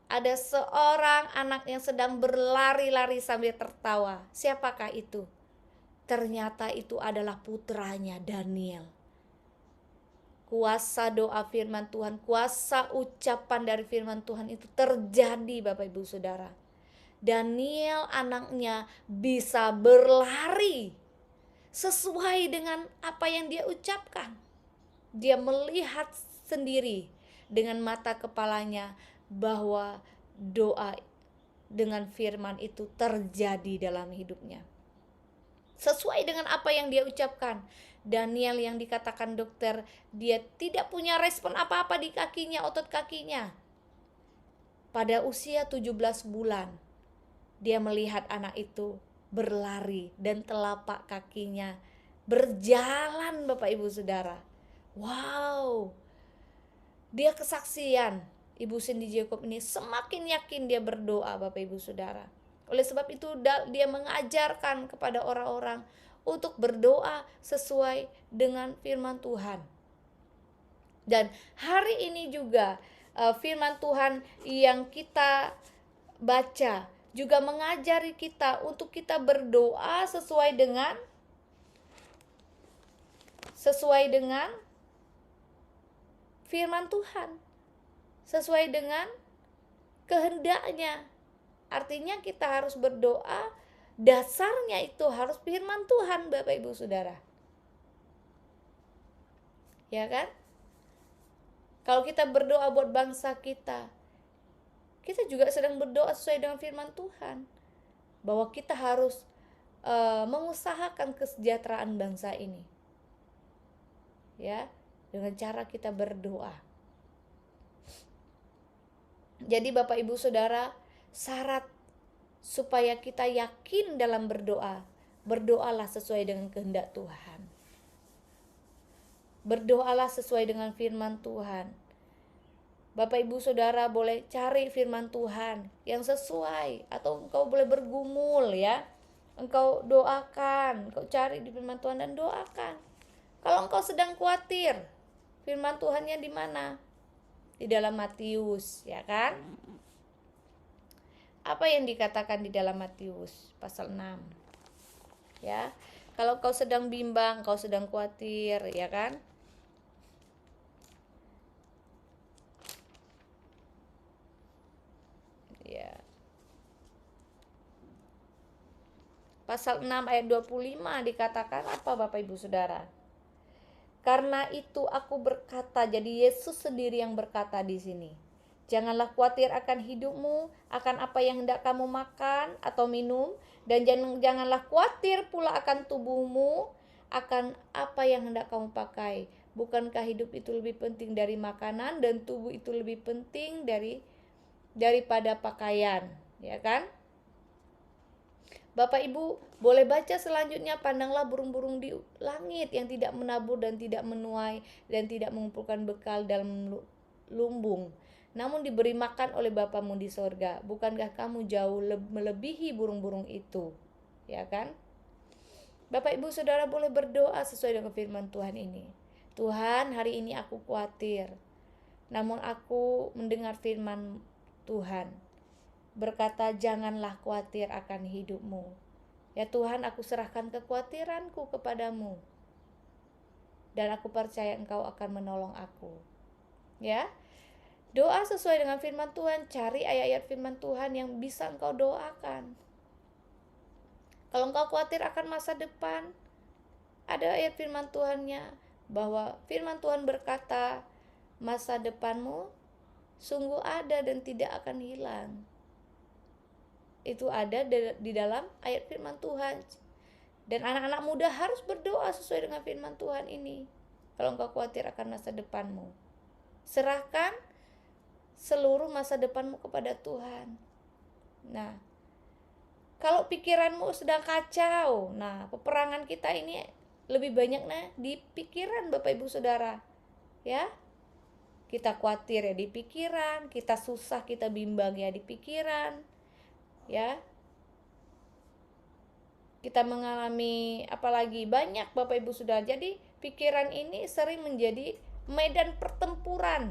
ada seorang anak yang sedang berlari-lari sambil tertawa. Siapakah itu? Ternyata itu adalah putranya Daniel. Kuasa doa firman Tuhan, kuasa ucapan dari firman Tuhan itu terjadi, Bapak Ibu Saudara. Daniel anaknya bisa berlari sesuai dengan apa yang dia ucapkan. Dia melihat sendiri dengan mata kepalanya bahwa doa dengan firman itu terjadi dalam hidupnya. Sesuai dengan apa yang dia ucapkan. Daniel yang dikatakan dokter, dia tidak punya respon apa-apa di kakinya, otot kakinya. Pada usia 17 bulan, dia melihat anak itu berlari dan telapak kakinya berjalan, Bapak Ibu Saudara. Wow. Dia kesaksian. Ibu Cindy Jacob ini semakin yakin dia berdoa, Bapak Ibu Saudara. Oleh sebab itu dia mengajarkan kepada orang-orang untuk berdoa sesuai dengan firman Tuhan. Dan hari ini juga firman Tuhan yang kita baca juga mengajari kita untuk kita berdoa sesuai dengan firman Tuhan, sesuai dengan kehendaknya. Artinya kita harus berdoa, dasarnya itu harus firman Tuhan, Bapak Ibu Saudara. Ya kan? Kalau kita berdoa buat bangsa kita juga sedang berdoa sesuai dengan firman Tuhan. Bahwa kita harus mengusahakan kesejahteraan bangsa ini. Ya, dengan cara kita berdoa. Jadi Bapak Ibu Saudara, syarat supaya kita yakin dalam berdoa, berdoalah sesuai dengan kehendak Tuhan. Berdoalah sesuai dengan firman Tuhan. Bapak Ibu Saudara boleh cari firman Tuhan yang sesuai, atau engkau boleh bergumul ya. Engkau doakan, engkau cari di firman Tuhan dan doakan. Kalau engkau sedang khawatir, firman Tuhannya di mana? Di dalam Matius, ya kan? Apa yang dikatakan di dalam Matius pasal 6? Ya. Kalau kau sedang bimbang, kau sedang khawatir, ya kan? Ya. Pasal 6 ayat 25 dikatakan apa, Bapak Ibu Saudara? Karena itu aku berkata, jadi Yesus sendiri yang berkata di sini. Janganlah khawatir akan hidupmu, akan apa yang hendak kamu makan atau minum, dan janganlah khawatir pula akan tubuhmu, akan apa yang hendak kamu pakai. Bukankah hidup itu lebih penting dari makanan, dan tubuh itu lebih penting daripada pakaian, ya kan? Bapak Ibu boleh baca selanjutnya, pandanglah burung-burung di langit yang tidak menabur dan tidak menuai dan tidak mengumpulkan bekal dalam lumbung, namun diberi makan oleh Bapamu di sorga. Bukankah kamu jauh melebihi burung-burung itu? Ya kan? Bapak Ibu Saudara boleh berdoa sesuai dengan firman Tuhan ini. Tuhan, hari ini aku khawatir, namun aku mendengar firman Tuhan berkata, janganlah khawatir akan hidupmu. Ya Tuhan, aku serahkan kekhawatiranku kepadamu, dan aku percaya Engkau akan menolong aku. Ya, doa sesuai dengan firman Tuhan. Cari ayat-ayat firman Tuhan yang bisa engkau doakan. Kalau engkau khawatir akan masa depan, ada ayat firman Tuhannya, bahwa firman Tuhan berkata, masa depanmu sungguh ada dan tidak akan hilang. Itu ada di dalam ayat firman Tuhan. Dan anak-anak muda harus berdoa sesuai dengan firman Tuhan ini. Kalau engkau khawatir akan masa depanmu, serahkan seluruh masa depanmu kepada Tuhan. Nah, kalau pikiranmu sedang kacau, nah peperangan kita ini lebih banyak di pikiran Bapak Ibu Saudara. Ya, kita khawatir ya di pikiran, kita susah, kita bimbang ya di pikiran. Ya, kita mengalami apalagi banyak Bapak Ibu Saudara. Jadi pikiran ini sering menjadi medan pertempuran.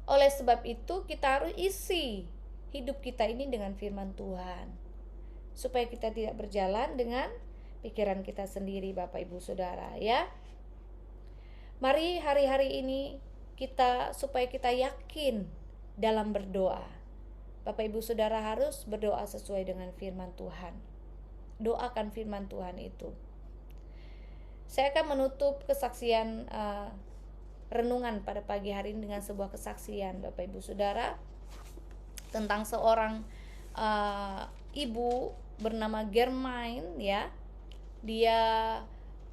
Oleh sebab itu kita harus isi hidup kita ini dengan firman Tuhan, supaya kita tidak berjalan dengan pikiran kita sendiri Bapak Ibu Saudara ya. Mari hari-hari ini supaya kita yakin dalam berdoa. Bapak Ibu Saudara harus berdoa sesuai dengan firman Tuhan. Doakan firman Tuhan itu. Saya akan menutup kesaksian renungan pada pagi hari ini dengan sebuah kesaksian Bapak Ibu Saudara tentang seorang ibu bernama Germain ya. Dia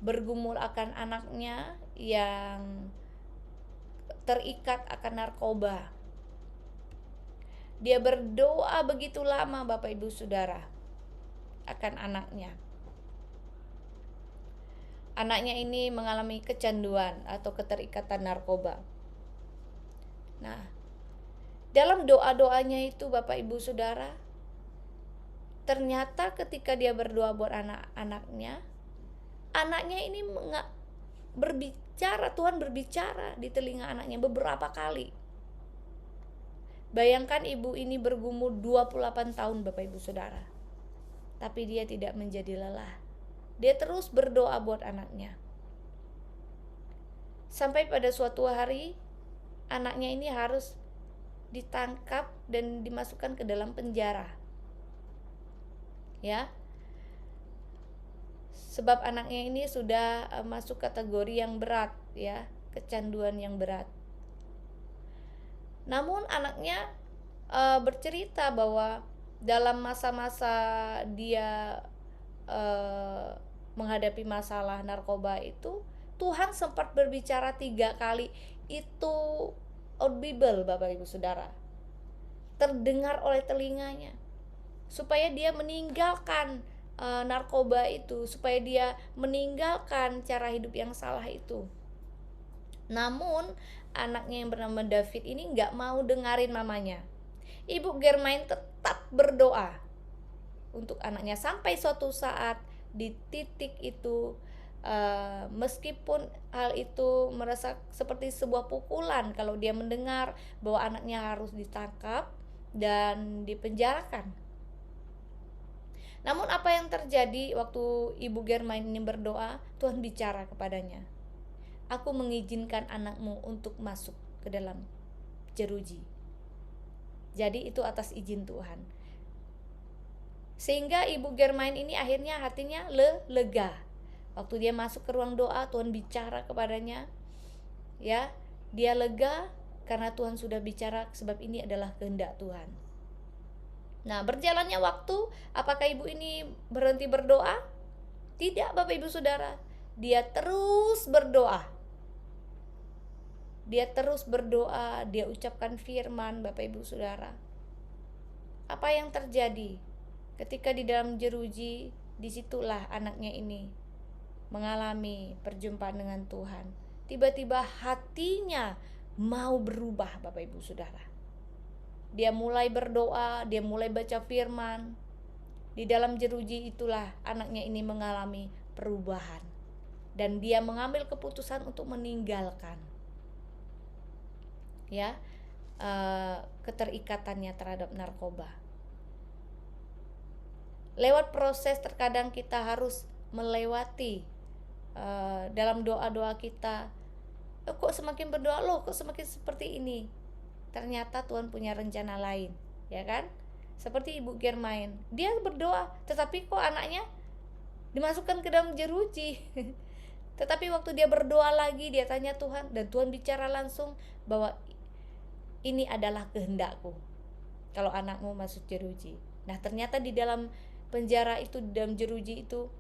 bergumul akan anaknya yang terikat akan narkoba. Dia berdoa begitu lama Bapak Ibu Saudara akan anaknya. Anaknya ini mengalami kecanduan atau keterikatan narkoba. Nah, dalam doa-doanya itu Bapak Ibu Saudara, ternyata ketika dia berdoa buat anaknya ini berbicara, Tuhan berbicara di telinga anaknya beberapa kali. Bayangkan ibu ini bergumul 28 tahun Bapak Ibu Saudara. Tapi dia tidak menjadi lelah. Dia terus berdoa buat anaknya. Sampai pada suatu hari anaknya ini harus ditangkap dan dimasukkan ke dalam penjara. Ya. Sebab anaknya ini sudah masuk kategori yang berat ya, kecanduan yang berat. Namun anaknya bercerita bahwa dalam masa-masa dia menghadapi masalah narkoba itu, Tuhan sempat berbicara 3 kali. Itu audible Bapak Ibu Saudara, terdengar oleh telinganya, supaya dia meninggalkan narkoba itu, supaya dia meninggalkan cara hidup yang salah itu. Namun anaknya yang bernama David ini gak mau dengerin mamanya. Ibu Germain tetap berdoa untuk anaknya sampai suatu saat di titik itu, meskipun hal itu merasa seperti sebuah pukulan kalau dia mendengar bahwa anaknya harus ditangkap dan dipenjarakan. Namun apa yang terjadi waktu Ibu Germain ini berdoa? Tuhan bicara kepadanya, "Aku mengizinkan anakmu untuk masuk ke dalam jeruji." Jadi itu atas izin Tuhan. Sehingga Ibu Germain ini akhirnya hatinya lega. Waktu dia masuk ke ruang doa, Tuhan bicara kepadanya. Ya, dia lega karena Tuhan sudah bicara, sebab ini adalah kehendak Tuhan. Nah, berjalannya waktu, apakah ibu ini berhenti berdoa? Tidak Bapak Ibu Saudara. Dia terus berdoa. Dia terus berdoa, dia ucapkan firman Bapak Ibu Saudara. Apa yang terjadi? Ketika di dalam jeruji, disitulah anaknya ini mengalami perjumpaan dengan Tuhan. Tiba-tiba hatinya mau berubah Bapak Ibu Saudara. Dia mulai berdoa, dia mulai baca firman. Di dalam jeruji itulah anaknya ini mengalami perubahan. Dan dia mengambil keputusan untuk meninggalkan keterikatannya terhadap narkoba. Lewat proses terkadang kita harus melewati dalam doa-doa kita. Kok semakin berdoa kok semakin seperti ini? Ternyata Tuhan punya rencana lain, ya kan? Seperti Ibu Germain, dia berdoa, tetapi kok anaknya dimasukkan ke dalam jeruji. Tetapi waktu dia berdoa lagi, dia tanya Tuhan, dan Tuhan bicara langsung bahwa ini adalah kehendakku kalau anakmu masuk jeruji. Nah, ternyata di dalam penjara itu, di dalam jeruji itu,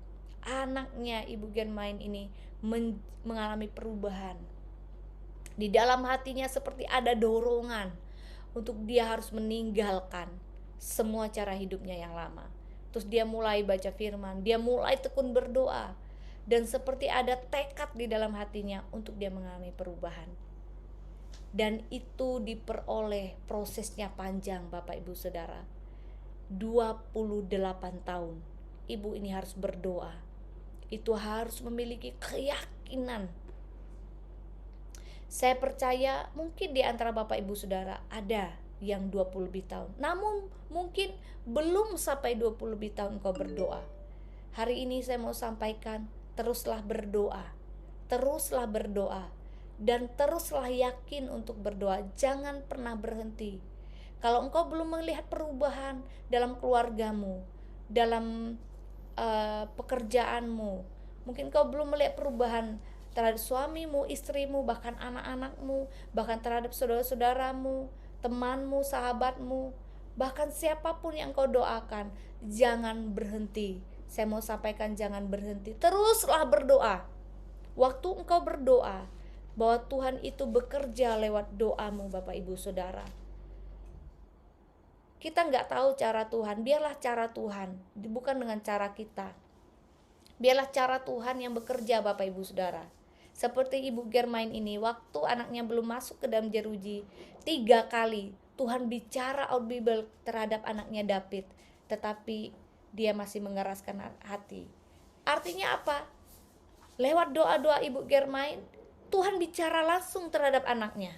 anaknya Ibu Germain ini mengalami perubahan. Di dalam hatinya seperti ada dorongan untuk dia harus meninggalkan semua cara hidupnya yang lama. Terus dia mulai baca firman, dia mulai tekun berdoa, dan seperti ada tekad di dalam hatinya untuk dia mengalami perubahan. Dan itu diperoleh, prosesnya panjang Bapak Ibu Saudara. 28 tahun ibu ini harus berdoa. Itu harus memiliki keyakinan. Saya percaya mungkin di antara Bapak Ibu Saudara ada yang 20 lebih tahun, namun mungkin belum sampai 20 lebih tahun kau berdoa. Hari ini saya mau sampaikan, teruslah berdoa. Teruslah berdoa. Dan teruslah yakin untuk berdoa. Jangan pernah berhenti. Kalau engkau belum melihat perubahan dalam keluargamu, dalam pekerjaanmu, mungkin kau belum melihat perubahan terhadap suamimu, istrimu, bahkan anak-anakmu, bahkan terhadap saudara-saudaramu, temanmu, sahabatmu, bahkan siapapun yang kau doakan, jangan berhenti. Saya mau sampaikan, jangan berhenti. Teruslah berdoa. Waktu engkau berdoa, bahwa Tuhan itu bekerja lewat doamu Bapak Ibu Saudara. Kita nggak tahu cara Tuhan, biarlah cara Tuhan, bukan dengan cara kita. Biarlah cara Tuhan yang bekerja Bapak Ibu Saudara. Seperti Ibu Germain ini, waktu anaknya belum masuk ke dalam jeruji, 3 kali Tuhan bicara audible terhadap anaknya David, tetapi dia masih mengeraskan hati. Artinya apa? Lewat doa-doa Ibu Germain, Tuhan bicara langsung terhadap anaknya.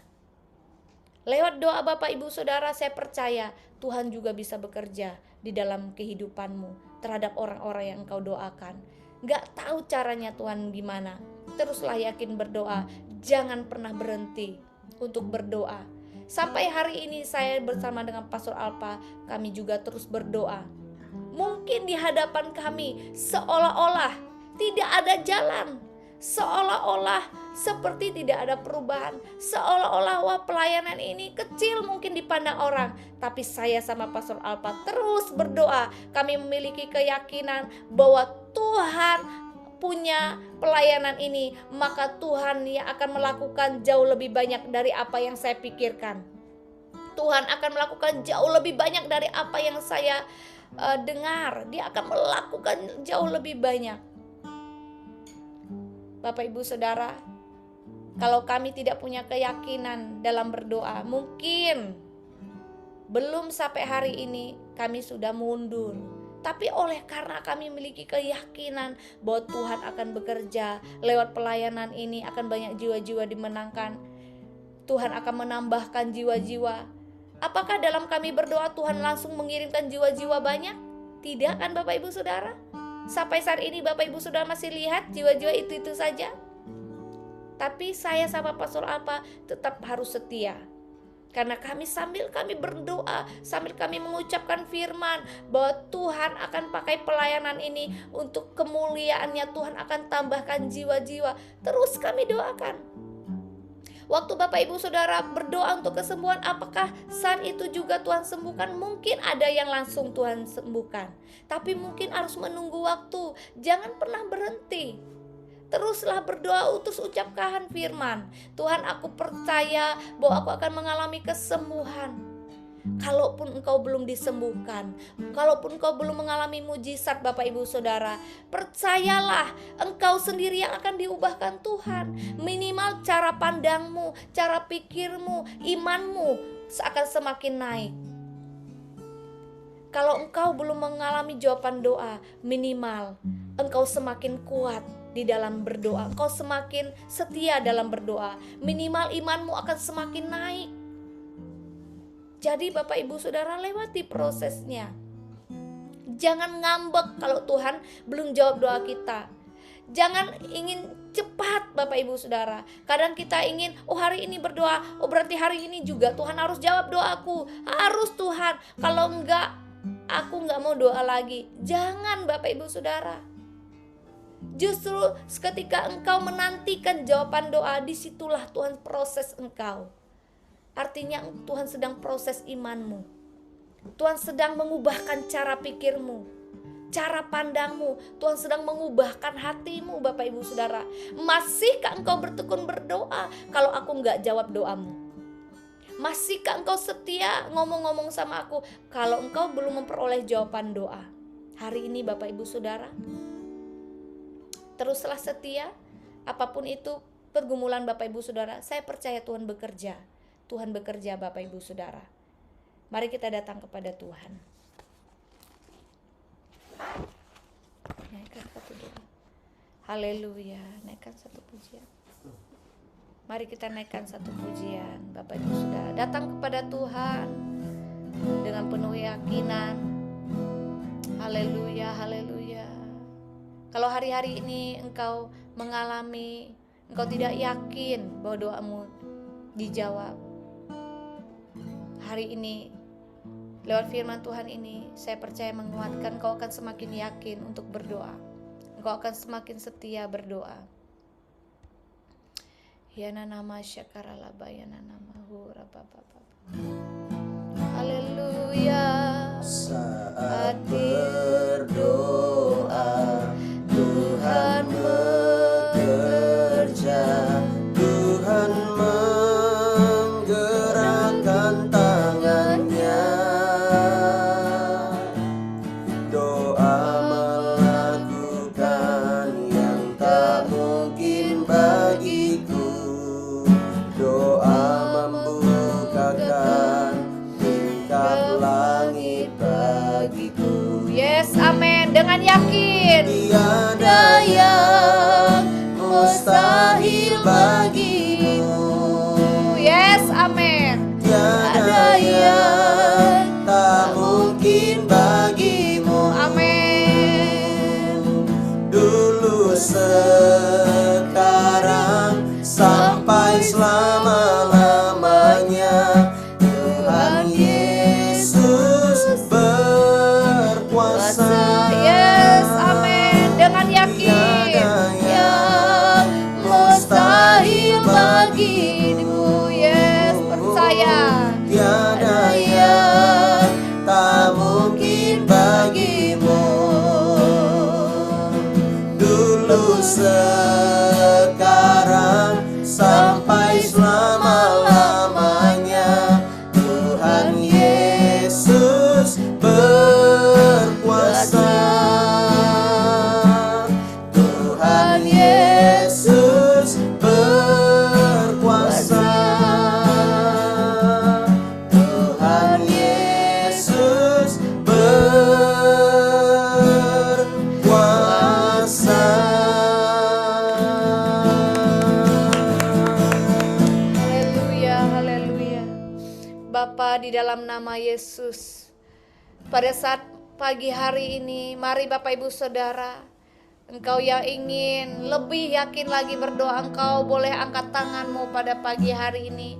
Lewat doa Bapak Ibu Saudara, saya percaya Tuhan juga bisa bekerja di dalam kehidupanmu terhadap orang-orang yang engkau doakan. Gak tahu caranya Tuhan gimana, teruslah yakin berdoa. Jangan pernah berhenti untuk berdoa. Sampai hari ini saya bersama dengan Pastor Alpa, kami juga terus berdoa. Mungkin di hadapan kami seolah-olah tidak ada jalan, seolah-olah seperti tidak ada perubahan, seolah-olah wah pelayanan ini kecil mungkin dipandang orang. Tapi saya sama Pastor Alpa terus berdoa. Kami memiliki keyakinan bahwa Tuhan punya pelayanan ini, maka Tuhan yang akan melakukan jauh lebih banyak dari apa yang saya pikirkan. Tuhan akan melakukan jauh lebih banyak dari apa yang saya dengar. Dia akan melakukan jauh lebih banyak. Bapak Ibu Saudara, kalau kami tidak punya keyakinan dalam berdoa, mungkin belum sampai hari ini kami sudah mundur. Tapi oleh karena kami memiliki keyakinan bahwa Tuhan akan bekerja lewat pelayanan ini, akan banyak jiwa-jiwa dimenangkan, Tuhan akan menambahkan jiwa-jiwa. Apakah dalam kami berdoa Tuhan langsung mengirimkan jiwa-jiwa banyak? Tidak kan Bapak Ibu Saudara? Sampai saat ini Bapak Ibu Saudara masih lihat jiwa-jiwa itu saja. Tapi saya sama Pastor Alpa tetap harus setia. Karena sambil kami berdoa, sambil kami mengucapkan firman bahwa Tuhan akan pakai pelayanan ini untuk kemuliaannya, Tuhan akan tambahkan jiwa-jiwa. Terus kami doakan. Waktu Bapak Ibu Saudara berdoa untuk kesembuhan, apakah saat itu juga Tuhan sembuhkan? Mungkin ada yang langsung Tuhan sembuhkan, tapi mungkin harus menunggu waktu. Jangan pernah berhenti. Teruslah berdoa, terus ucapkan firman. Tuhan, aku percaya bahwa aku akan mengalami kesembuhan. Kalaupun engkau belum disembuhkan, kalaupun engkau belum mengalami mujizat Bapak Ibu Saudara, percayalah engkau sendiri yang akan diubahkan Tuhan. Minimal cara pandangmu, cara pikirmu, imanmu akan semakin naik. Kalau engkau belum mengalami jawaban doa, minimal engkau semakin kuat di dalam berdoa, engkau semakin setia dalam berdoa, minimal imanmu akan semakin naik. Jadi Bapak Ibu Saudara, lewati prosesnya. Jangan ngambek kalau Tuhan belum jawab doa kita. Jangan ingin cepat Bapak Ibu Saudara. Kadang kita ingin, hari ini berdoa, berarti hari ini juga Tuhan harus jawab doaku. Harus Tuhan, kalau enggak aku enggak mau doa lagi. Jangan Bapak Ibu Saudara. Justru ketika engkau menantikan jawaban doa, disitulah Tuhan proses engkau. Artinya Tuhan sedang proses imanmu. Tuhan sedang mengubahkan cara pikirmu. cara pandangmu. Tuhan sedang mengubahkan hatimu Bapak Ibu Saudara. Masihkah engkau bertekun berdoa kalau aku nggak jawab doamu? Masihkah engkau setia ngomong-ngomong sama aku kalau engkau belum memperoleh jawaban doa? Hari ini Bapak Ibu Saudara, teruslah setia apapun itu pergumulan Bapak Ibu Saudara. Saya percaya Tuhan bekerja. Tuhan bekerja Bapak Ibu Saudara. Mari kita datang kepada Tuhan. Naikkan satu doa. Haleluya, naikkan satu pujian. Mari kita naikkan satu pujian Bapak Ibu Saudara. Datang kepada Tuhan dengan penuh keyakinan. Haleluya, haleluya. Kalau hari-hari ini engkau mengalami, engkau tidak yakin bahwa doamu dijawab, hari ini lewat firman Tuhan ini saya percaya menguatkan engkau akan semakin yakin untuk berdoa. Engkau akan semakin setia berdoa. Yana nama syakaralaba yana nama hurababa. Haleluya. Saat berdoa Tuhan bekerja, Tuhan menggerakkan tangannya. Doa melakukan yang tak mungkin bagiku. Doa membukakan tingkap langit bagiku. Yes, amin. Dengan yakin. Tiada yang mustahil bagimu. Yes, amin. Tiada yang tak mungkin bagimu. Amin. Dulu, sekarang, sampai selama-lamanya Tuhan Yesus berkuasa. Yes, amin. Dengan yakin. Tiada Yang mustahil bagimu. Yes, percaya. Tiada yang tak mungkin bagimu. Dulu, sekarang, sampai selama-lamanya Tuhan Yesus berkuasa. Tuhan Yesus berkuasa. Tuhan Yesus berkuasa. Haleluya, haleluya. Bapa, di dalam nama Yesus, pada saat pagi hari ini, mari Bapak Ibu Saudara, engkau yang ingin lebih yakin lagi berdoa, engkau boleh angkat tanganmu pada pagi hari ini.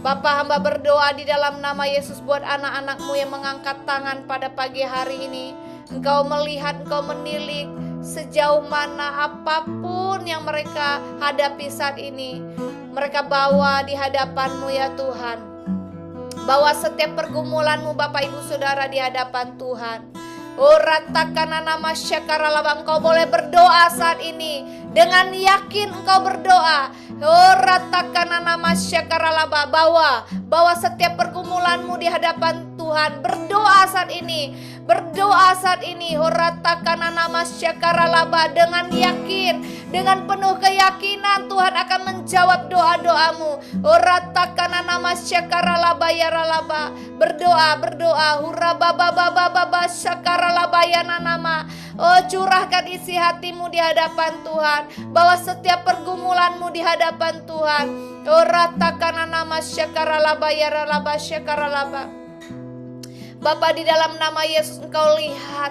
Bapa, hamba berdoa di dalam nama Yesus buat anak-anakmu yang mengangkat tangan pada pagi hari ini. Engkau melihat, engkau menilik sejauh mana apapun yang mereka hadapi saat ini. Mereka bawa di hadapan-Mu ya Tuhan. Bawa setiap pergumulanmu Bapak Ibu Saudara di hadapan Tuhan. Oh, ratakan nama syakaralaba, engkau boleh berdoa saat ini. Dengan yakin engkau berdoa. Oh, ratakan nama syakaralaba, bawa setiap pergumulanmu di hadapan Tuhan. Berdoa saat ini. Berdoa saat ini. Oh, ratakan nama syakaralaba, dengan yakin, dengan penuh keyakinan Tuhan akan menjawab doa-doamu. Oh, ratakan nama syakaralaba ya ralaba. Berdoa. Hurabababababa syakaralaba ya nama. Oh, curahkan isi hatimu di hadapan Tuhan. Bawa setiap pergumulanmu di hadapan Tuhan. Oh, ratakan nama syakaralaba ya ralaba syakaralaba. Bapa, di dalam nama Yesus engkau lihat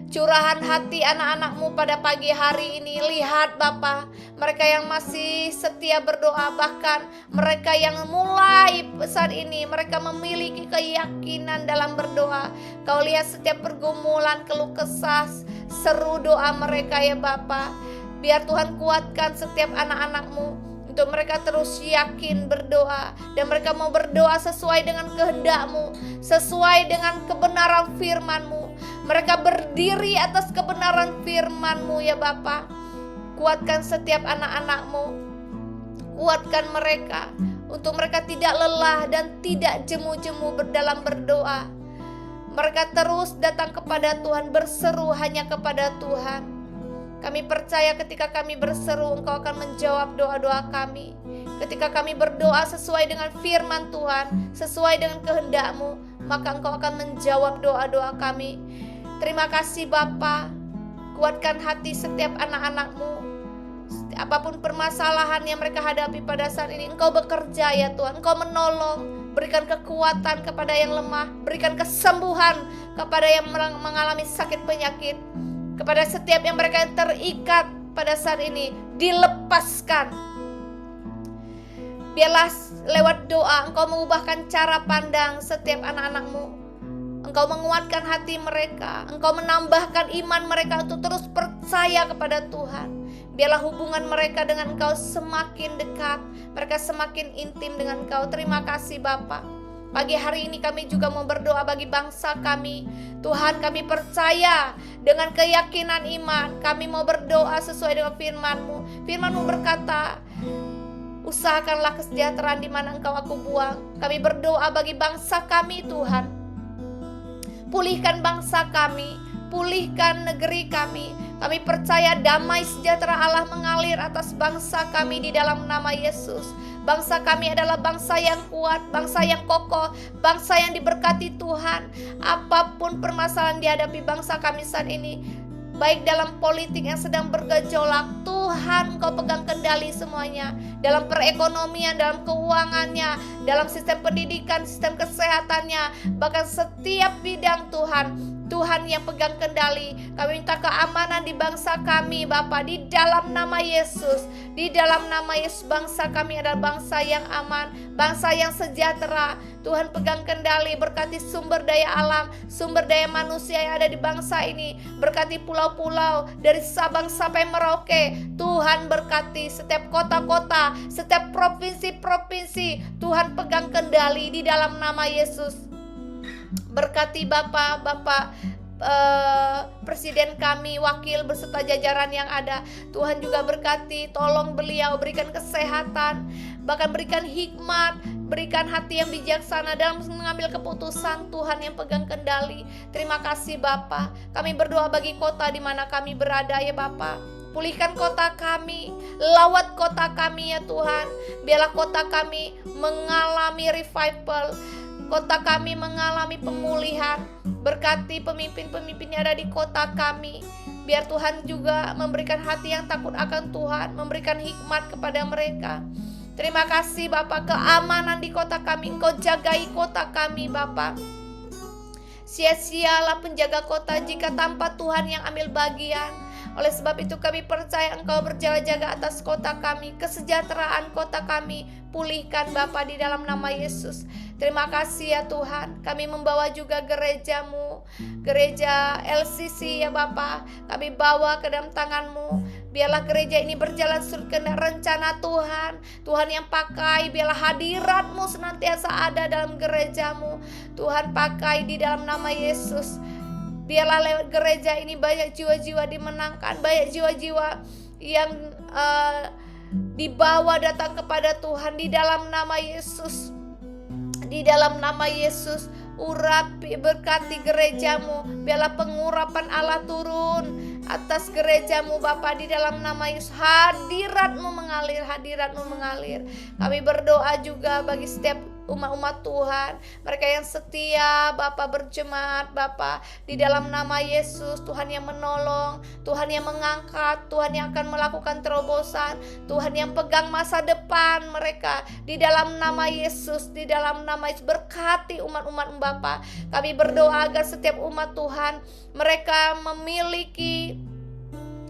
curahan hati anak-anakmu pada pagi hari ini. Lihat Bapa, mereka yang masih setia berdoa, bahkan mereka yang mulai saat ini mereka memiliki keyakinan dalam berdoa. Kau lihat setiap pergumulan, keluh kesah, seru doa mereka ya Bapa. Biar Tuhan kuatkan setiap anak-anakmu untuk mereka terus yakin berdoa, dan mereka mau berdoa sesuai dengan kehendak-Mu, sesuai dengan kebenaran firman-Mu. Mereka berdiri atas kebenaran firman-Mu ya Bapa. Kuatkan setiap anak-anak-Mu. Kuatkan mereka untuk mereka tidak lelah dan tidak jemu-jemu dalam berdoa. Mereka terus datang kepada Tuhan, berseru hanya kepada Tuhan. Kami percaya ketika kami berseru, Engkau akan menjawab doa-doa kami. Ketika kami berdoa sesuai dengan firman Tuhan, sesuai dengan kehendak-Mu, maka Engkau akan menjawab doa-doa kami. Terima kasih Bapa. Kuatkan hati setiap anak-anak-Mu. Apapun permasalahan yang mereka hadapi pada saat ini, Engkau bekerja ya Tuhan. Engkau menolong. Berikan kekuatan kepada yang lemah. Berikan kesembuhan kepada yang mengalami sakit penyakit. Kepada setiap yang mereka yang terikat pada saat ini, dilepaskan. Biarlah lewat doa Engkau mengubahkan cara pandang setiap anak-anak-Mu. Engkau menguatkan hati mereka. Engkau menambahkan iman mereka untuk terus percaya kepada Tuhan. Biarlah hubungan mereka dengan Engkau semakin dekat. Mereka semakin intim dengan Engkau. Terima kasih Bapa. Pagi hari ini kami juga mau berdoa bagi bangsa kami. Tuhan, kami percaya dengan keyakinan iman. Kami mau berdoa sesuai dengan firman-Mu. Firman-Mu berkata, usahakanlah kesejahteraan di mana Engkau aku buang. Kami berdoa bagi bangsa kami Tuhan. Pulihkan bangsa kami, pulihkan negeri kami. Kami percaya damai sejahtera Allah mengalir atas bangsa kami di dalam nama Yesus. Bangsa kami adalah bangsa yang kuat, bangsa yang kokoh, bangsa yang diberkati Tuhan. Apapun permasalahan dihadapi bangsa kami saat ini, baik dalam politik yang sedang bergejolak, Tuhan Engkau pegang kendali semuanya. Dalam perekonomian, dalam keuangannya, dalam sistem pendidikan, sistem kesehatannya, bahkan setiap bidang Tuhan yang pegang kendali. Kami minta keamanan di bangsa kami Bapa, di dalam nama Yesus. Di dalam nama Yesus, bangsa kami adalah bangsa yang aman, bangsa yang sejahtera. Tuhan pegang kendali, berkati sumber daya alam, sumber daya manusia yang ada di bangsa ini. Berkati pulau-pulau dari Sabang sampai Merauke. Tuhan berkati setiap kota-kota, setiap provinsi-provinsi. Tuhan pegang kendali di dalam nama Yesus. Berkati Bapak Presiden kami, wakil beserta jajaran yang ada. Tuhan juga berkati, tolong beliau, berikan kesehatan, bahkan berikan hikmat, berikan hati yang bijaksana dalam mengambil keputusan. Tuhan yang pegang kendali. Terima kasih Bapa. Kami berdoa bagi kota di mana kami berada ya Bapa. Pulihkan kota kami, lawat kota kami ya Tuhan. Biarlah kota kami mengalami revival, kota kami mengalami pemulihan. Berkati pemimpin-pemimpin yang ada di kota kami. Biar Tuhan juga memberikan hati yang takut akan Tuhan, memberikan hikmat kepada mereka. Terima kasih Bapak, keamanan di kota kami, Engkau jagai kota kami Bapak. Sia-sialah penjaga kota jika tanpa Tuhan yang ambil bagian. Oleh sebab itu kami percaya Engkau berjaga-jaga atas kota kami, kesejahteraan kota kami pulihkan Bapa di dalam nama Yesus. Terima kasih ya Tuhan. Kami membawa juga gereja-Mu, gereja LCC ya Bapa. Kami bawa ke dalam tangan-Mu. Biarlah gereja ini berjalan surut kehendak rencana Tuhan. Tuhan yang pakai, biarlah hadirat-Mu senantiasa ada dalam gereja-Mu. Tuhan pakai di dalam nama Yesus. Biarlah lewat gereja ini banyak jiwa-jiwa dimenangkan, banyak jiwa-jiwa yang dibawa datang kepada Tuhan di dalam nama Yesus. Di dalam nama Yesus, urapi, berkati gereja-Mu. Biarlah pengurapan Allah turun atas gereja-Mu Bapa di dalam nama Yesus. Hadirat-Mu mengalir, hadirat-Mu mengalir. Kami berdoa juga bagi setiap umat-umat Tuhan, mereka yang setia Bapa berjemaat Bapa di dalam nama Yesus. Tuhan yang menolong, Tuhan yang mengangkat, Tuhan yang akan melakukan terobosan, Tuhan yang pegang masa depan mereka di dalam nama Yesus. Di dalam nama Yesus berkati umat-umat Bapa. Kami berdoa agar setiap umat Tuhan mereka memiliki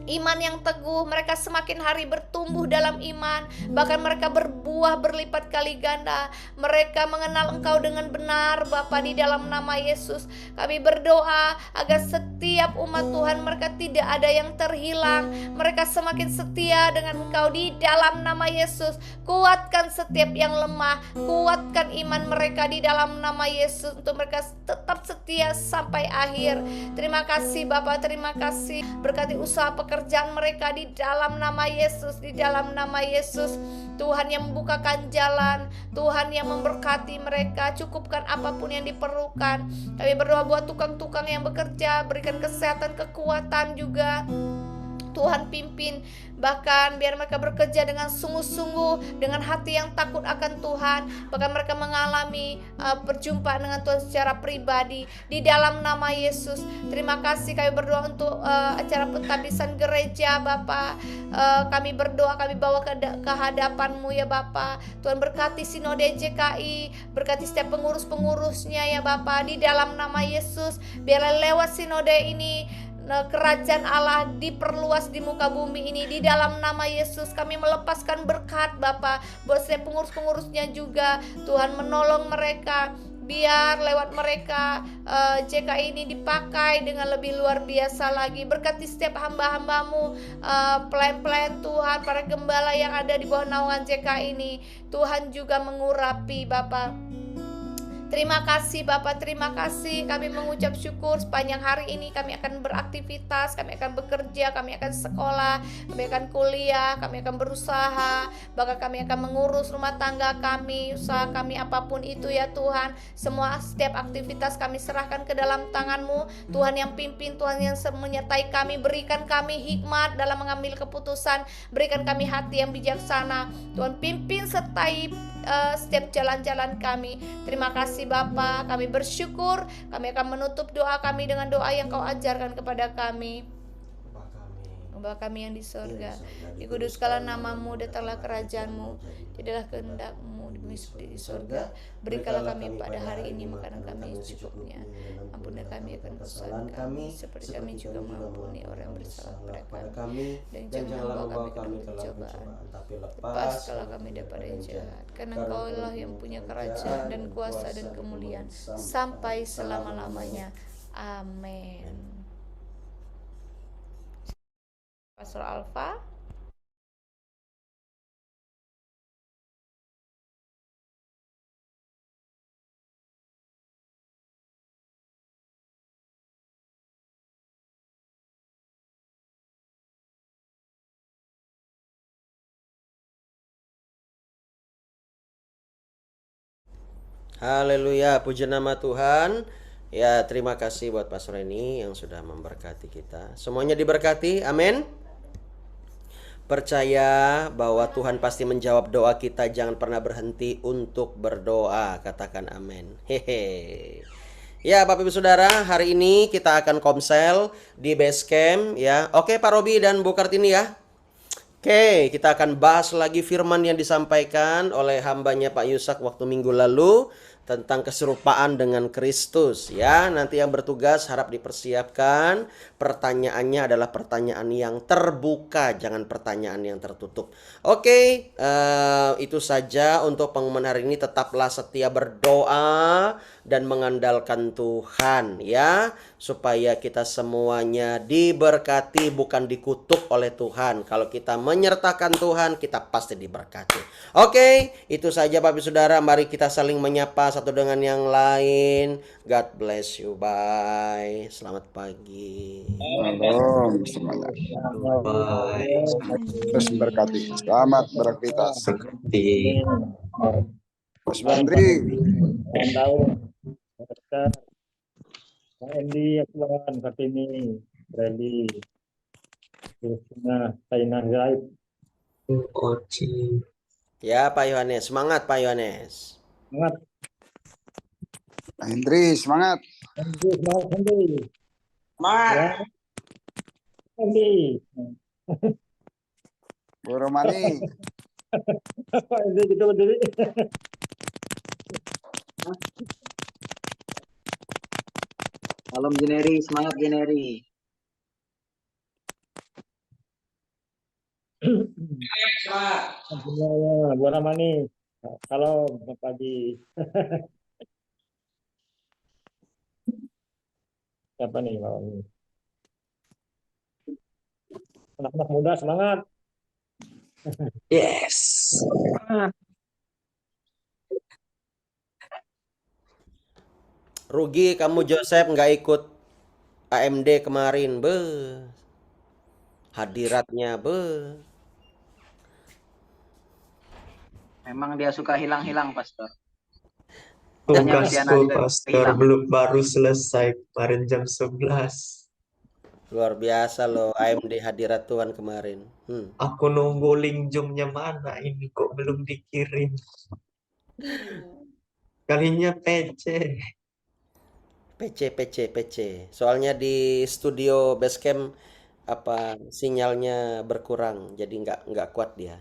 iman yang teguh, mereka semakin hari bertumbuh dalam iman, bahkan mereka berbuah berlipat kali ganda. Mereka mengenal Engkau dengan benar Bapa, di dalam nama Yesus. Kami berdoa agar setiap umat Tuhan mereka tidak ada yang terhilang, mereka semakin setia dengan Engkau di dalam nama Yesus. Kuatkan setiap yang lemah, kuatkan iman mereka di dalam nama Yesus, untuk mereka tetap setia sampai akhir. Terima kasih Bapa, terima kasih. Berkati usaha pekerjaan mereka di dalam nama Yesus, di dalam nama Yesus. Tuhan yang membukakan jalan, Tuhan yang memberkati mereka, cukupkan apapun yang diperlukan. Kami berdoa buat tukang-tukang yang bekerja, berikan kesehatan, kekuatan juga. Tuhan pimpin, bahkan biar mereka bekerja dengan sungguh-sungguh, dengan hati yang takut akan Tuhan. Bahkan mereka mengalami perjumpaan dengan Tuhan secara pribadi di dalam nama Yesus. Terima kasih, kami berdoa untuk acara pentabisan gereja Bapa. Kami berdoa, kami bawa ke hadapan-Mu ya Bapa. Tuhan berkati sinode JKI, berkati setiap pengurus-pengurusnya ya Bapa, di dalam nama Yesus. Biarlah lewat sinode ini kerajaan Allah diperluas di muka bumi ini, di dalam nama Yesus. Kami melepaskan berkat Bapa buat setiap pengurus-pengurusnya juga. Tuhan menolong mereka, biar lewat mereka JKI ini dipakai dengan lebih luar biasa lagi. Berkati setiap hamba-hamba-Mu, pelayan-pelayan Tuhan, para gembala yang ada di bawah naungan JKI ini. Tuhan juga mengurapi Bapa. Terima kasih Bapak, terima kasih. Kami mengucap syukur sepanjang hari ini kami akan beraktivitas, kami akan bekerja, kami akan sekolah, kami akan kuliah, kami akan berusaha, bahkan kami akan mengurus rumah tangga kami, usaha kami apapun itu ya Tuhan. Semua setiap aktivitas kami serahkan ke dalam tangan-Mu. Tuhan yang pimpin, Tuhan yang menyertai kami, berikan kami hikmat dalam mengambil keputusan, berikan kami hati yang bijaksana. Tuhan pimpin sertai setiap jalan-jalan kami. Terima kasih Bapa, kami bersyukur. Kami akan menutup doa kami dengan doa yang Kau ajarkan kepada kami. Bapa kami yang di sorga, dikuduskanlah nama-Mu, datanglah kerajaan-Mu, jadilah kehendak-Mu di bumi seperti di sorga. Berikanlah kami pada hari ini makanan kami secukupnya. Ampunilah kami akan kesalahan kami, seperti kami juga mengampuni orang yang bersalah kepada kami. Dan janganlah membawa kami ke dalam pencobaan, tapi lepaskanlah kami daripada yang jahat. Karena Engkau-lah yang punya kerajaan dan kuasa dan kemuliaan sampai selama-lamanya. Amin. Pastor Alfa. Haleluya, puji nama Tuhan. Ya, terima kasih buat Pastor Reni yang sudah memberkati kita. Semuanya diberkati, amin. Percaya bahwa Tuhan pasti menjawab doa kita. Jangan pernah berhenti untuk berdoa. Katakan amin. Hehe. Ya Bapak Ibu Saudara, hari ini kita akan komsel di base camp ya. Oke Pak Robi dan Bu Kartini ya. Oke, kita akan bahas lagi firman yang disampaikan oleh hambanya Pak Yusak waktu minggu lalu tentang keserupaan dengan Kristus ya. Nanti yang bertugas harap dipersiapkan. Pertanyaannya adalah pertanyaan yang terbuka, jangan pertanyaan yang tertutup. Oke, itu saja untuk pengumuman hari ini. Tetaplah setia berdoa dan mengandalkan Tuhan ya, supaya kita semuanya diberkati bukan dikutuk oleh Tuhan. Kalau kita menyertakan Tuhan, kita pasti diberkati. Oke, itu saja Bapak Saudara. Mari kita saling menyapa satu dengan yang lain. God bless you. Bye. Selamat pagi. Shalom semuanya. Terus berkati. Selamat beraktivitas. Mas Bandri. Pak Endi, Akwan, Kartini, Rally, Kristina, Saina Zaid. Ya Pak Yohanes, semangat Pak Yohanes. Semangat. Pak Hendri, semangat. Endi, semangat Endi. Semangat. Ya. Endi. Bu Romani. Pak Endi gitu berdiri. Salam Jeneri, semangat Jeneri. Semuanya, Bu Ramani. Salam, selamat pagi. Siapa nih malam ini? Anak-anak muda semangat. Yes. Rugi kamu Joseph nggak ikut AMD kemarin, hadiratnya, Memang dia suka hilang-hilang, Pastor. Hanya Viviana Tugasku, juga Pastor, hilang. belum baru selesai kemarin jam 11. Luar biasa loh AMD hadirat Tuhan kemarin. Aku nunggu link Zoom-nya mana ini kok belum dikirim. Kalinya PC. PC. Soalnya di studio Basecamp apa sinyalnya berkurang, jadi nggak kuat dia.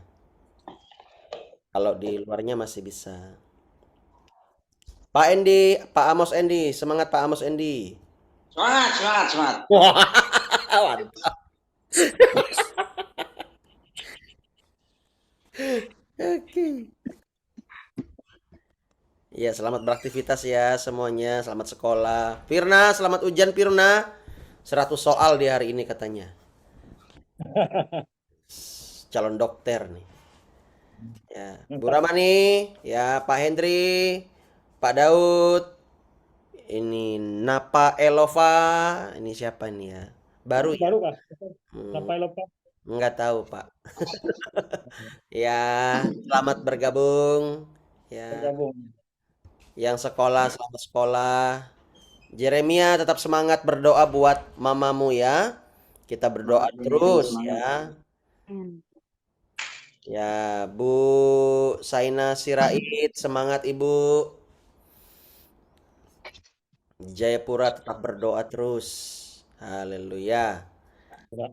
Kalau di luarnya masih bisa. Pak Endi, Pak Amos Endi, semangat Pak Amos Endi. Semangat. Wah, mantap. Oke. Ya, selamat beraktivitas ya semuanya, selamat sekolah. Firna, selamat ujian Firna. 100 soal di hari ini katanya. Calon dokter nih. Ya, Bu Ramani, ya Pak Hendri, Pak Daud, ini Napa Elova, ini siapa nih ya? Baru ya? Baru kah? Hmm, Sampai lupa. nggak tahu Pak. Ya, selamat bergabung. Ya, Bergabung. yang sekolah selamat sekolah. Jeremia tetap semangat berdoa buat mamamu ya. Kita berdoa terus ya. Ya, Bu Saina Sirait, semangat Ibu. Jayapura tetap berdoa terus. Haleluya. Ya.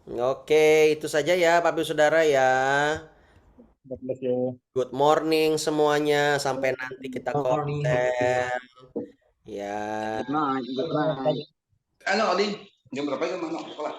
Oke, itu saja ya Bapak Ibu Saudara ya. God bless you. Good morning semuanya. Sampai nanti kita Morning. konten. Ya. Good night. Ano, Odin? Jam berapa itu masuk sekolah?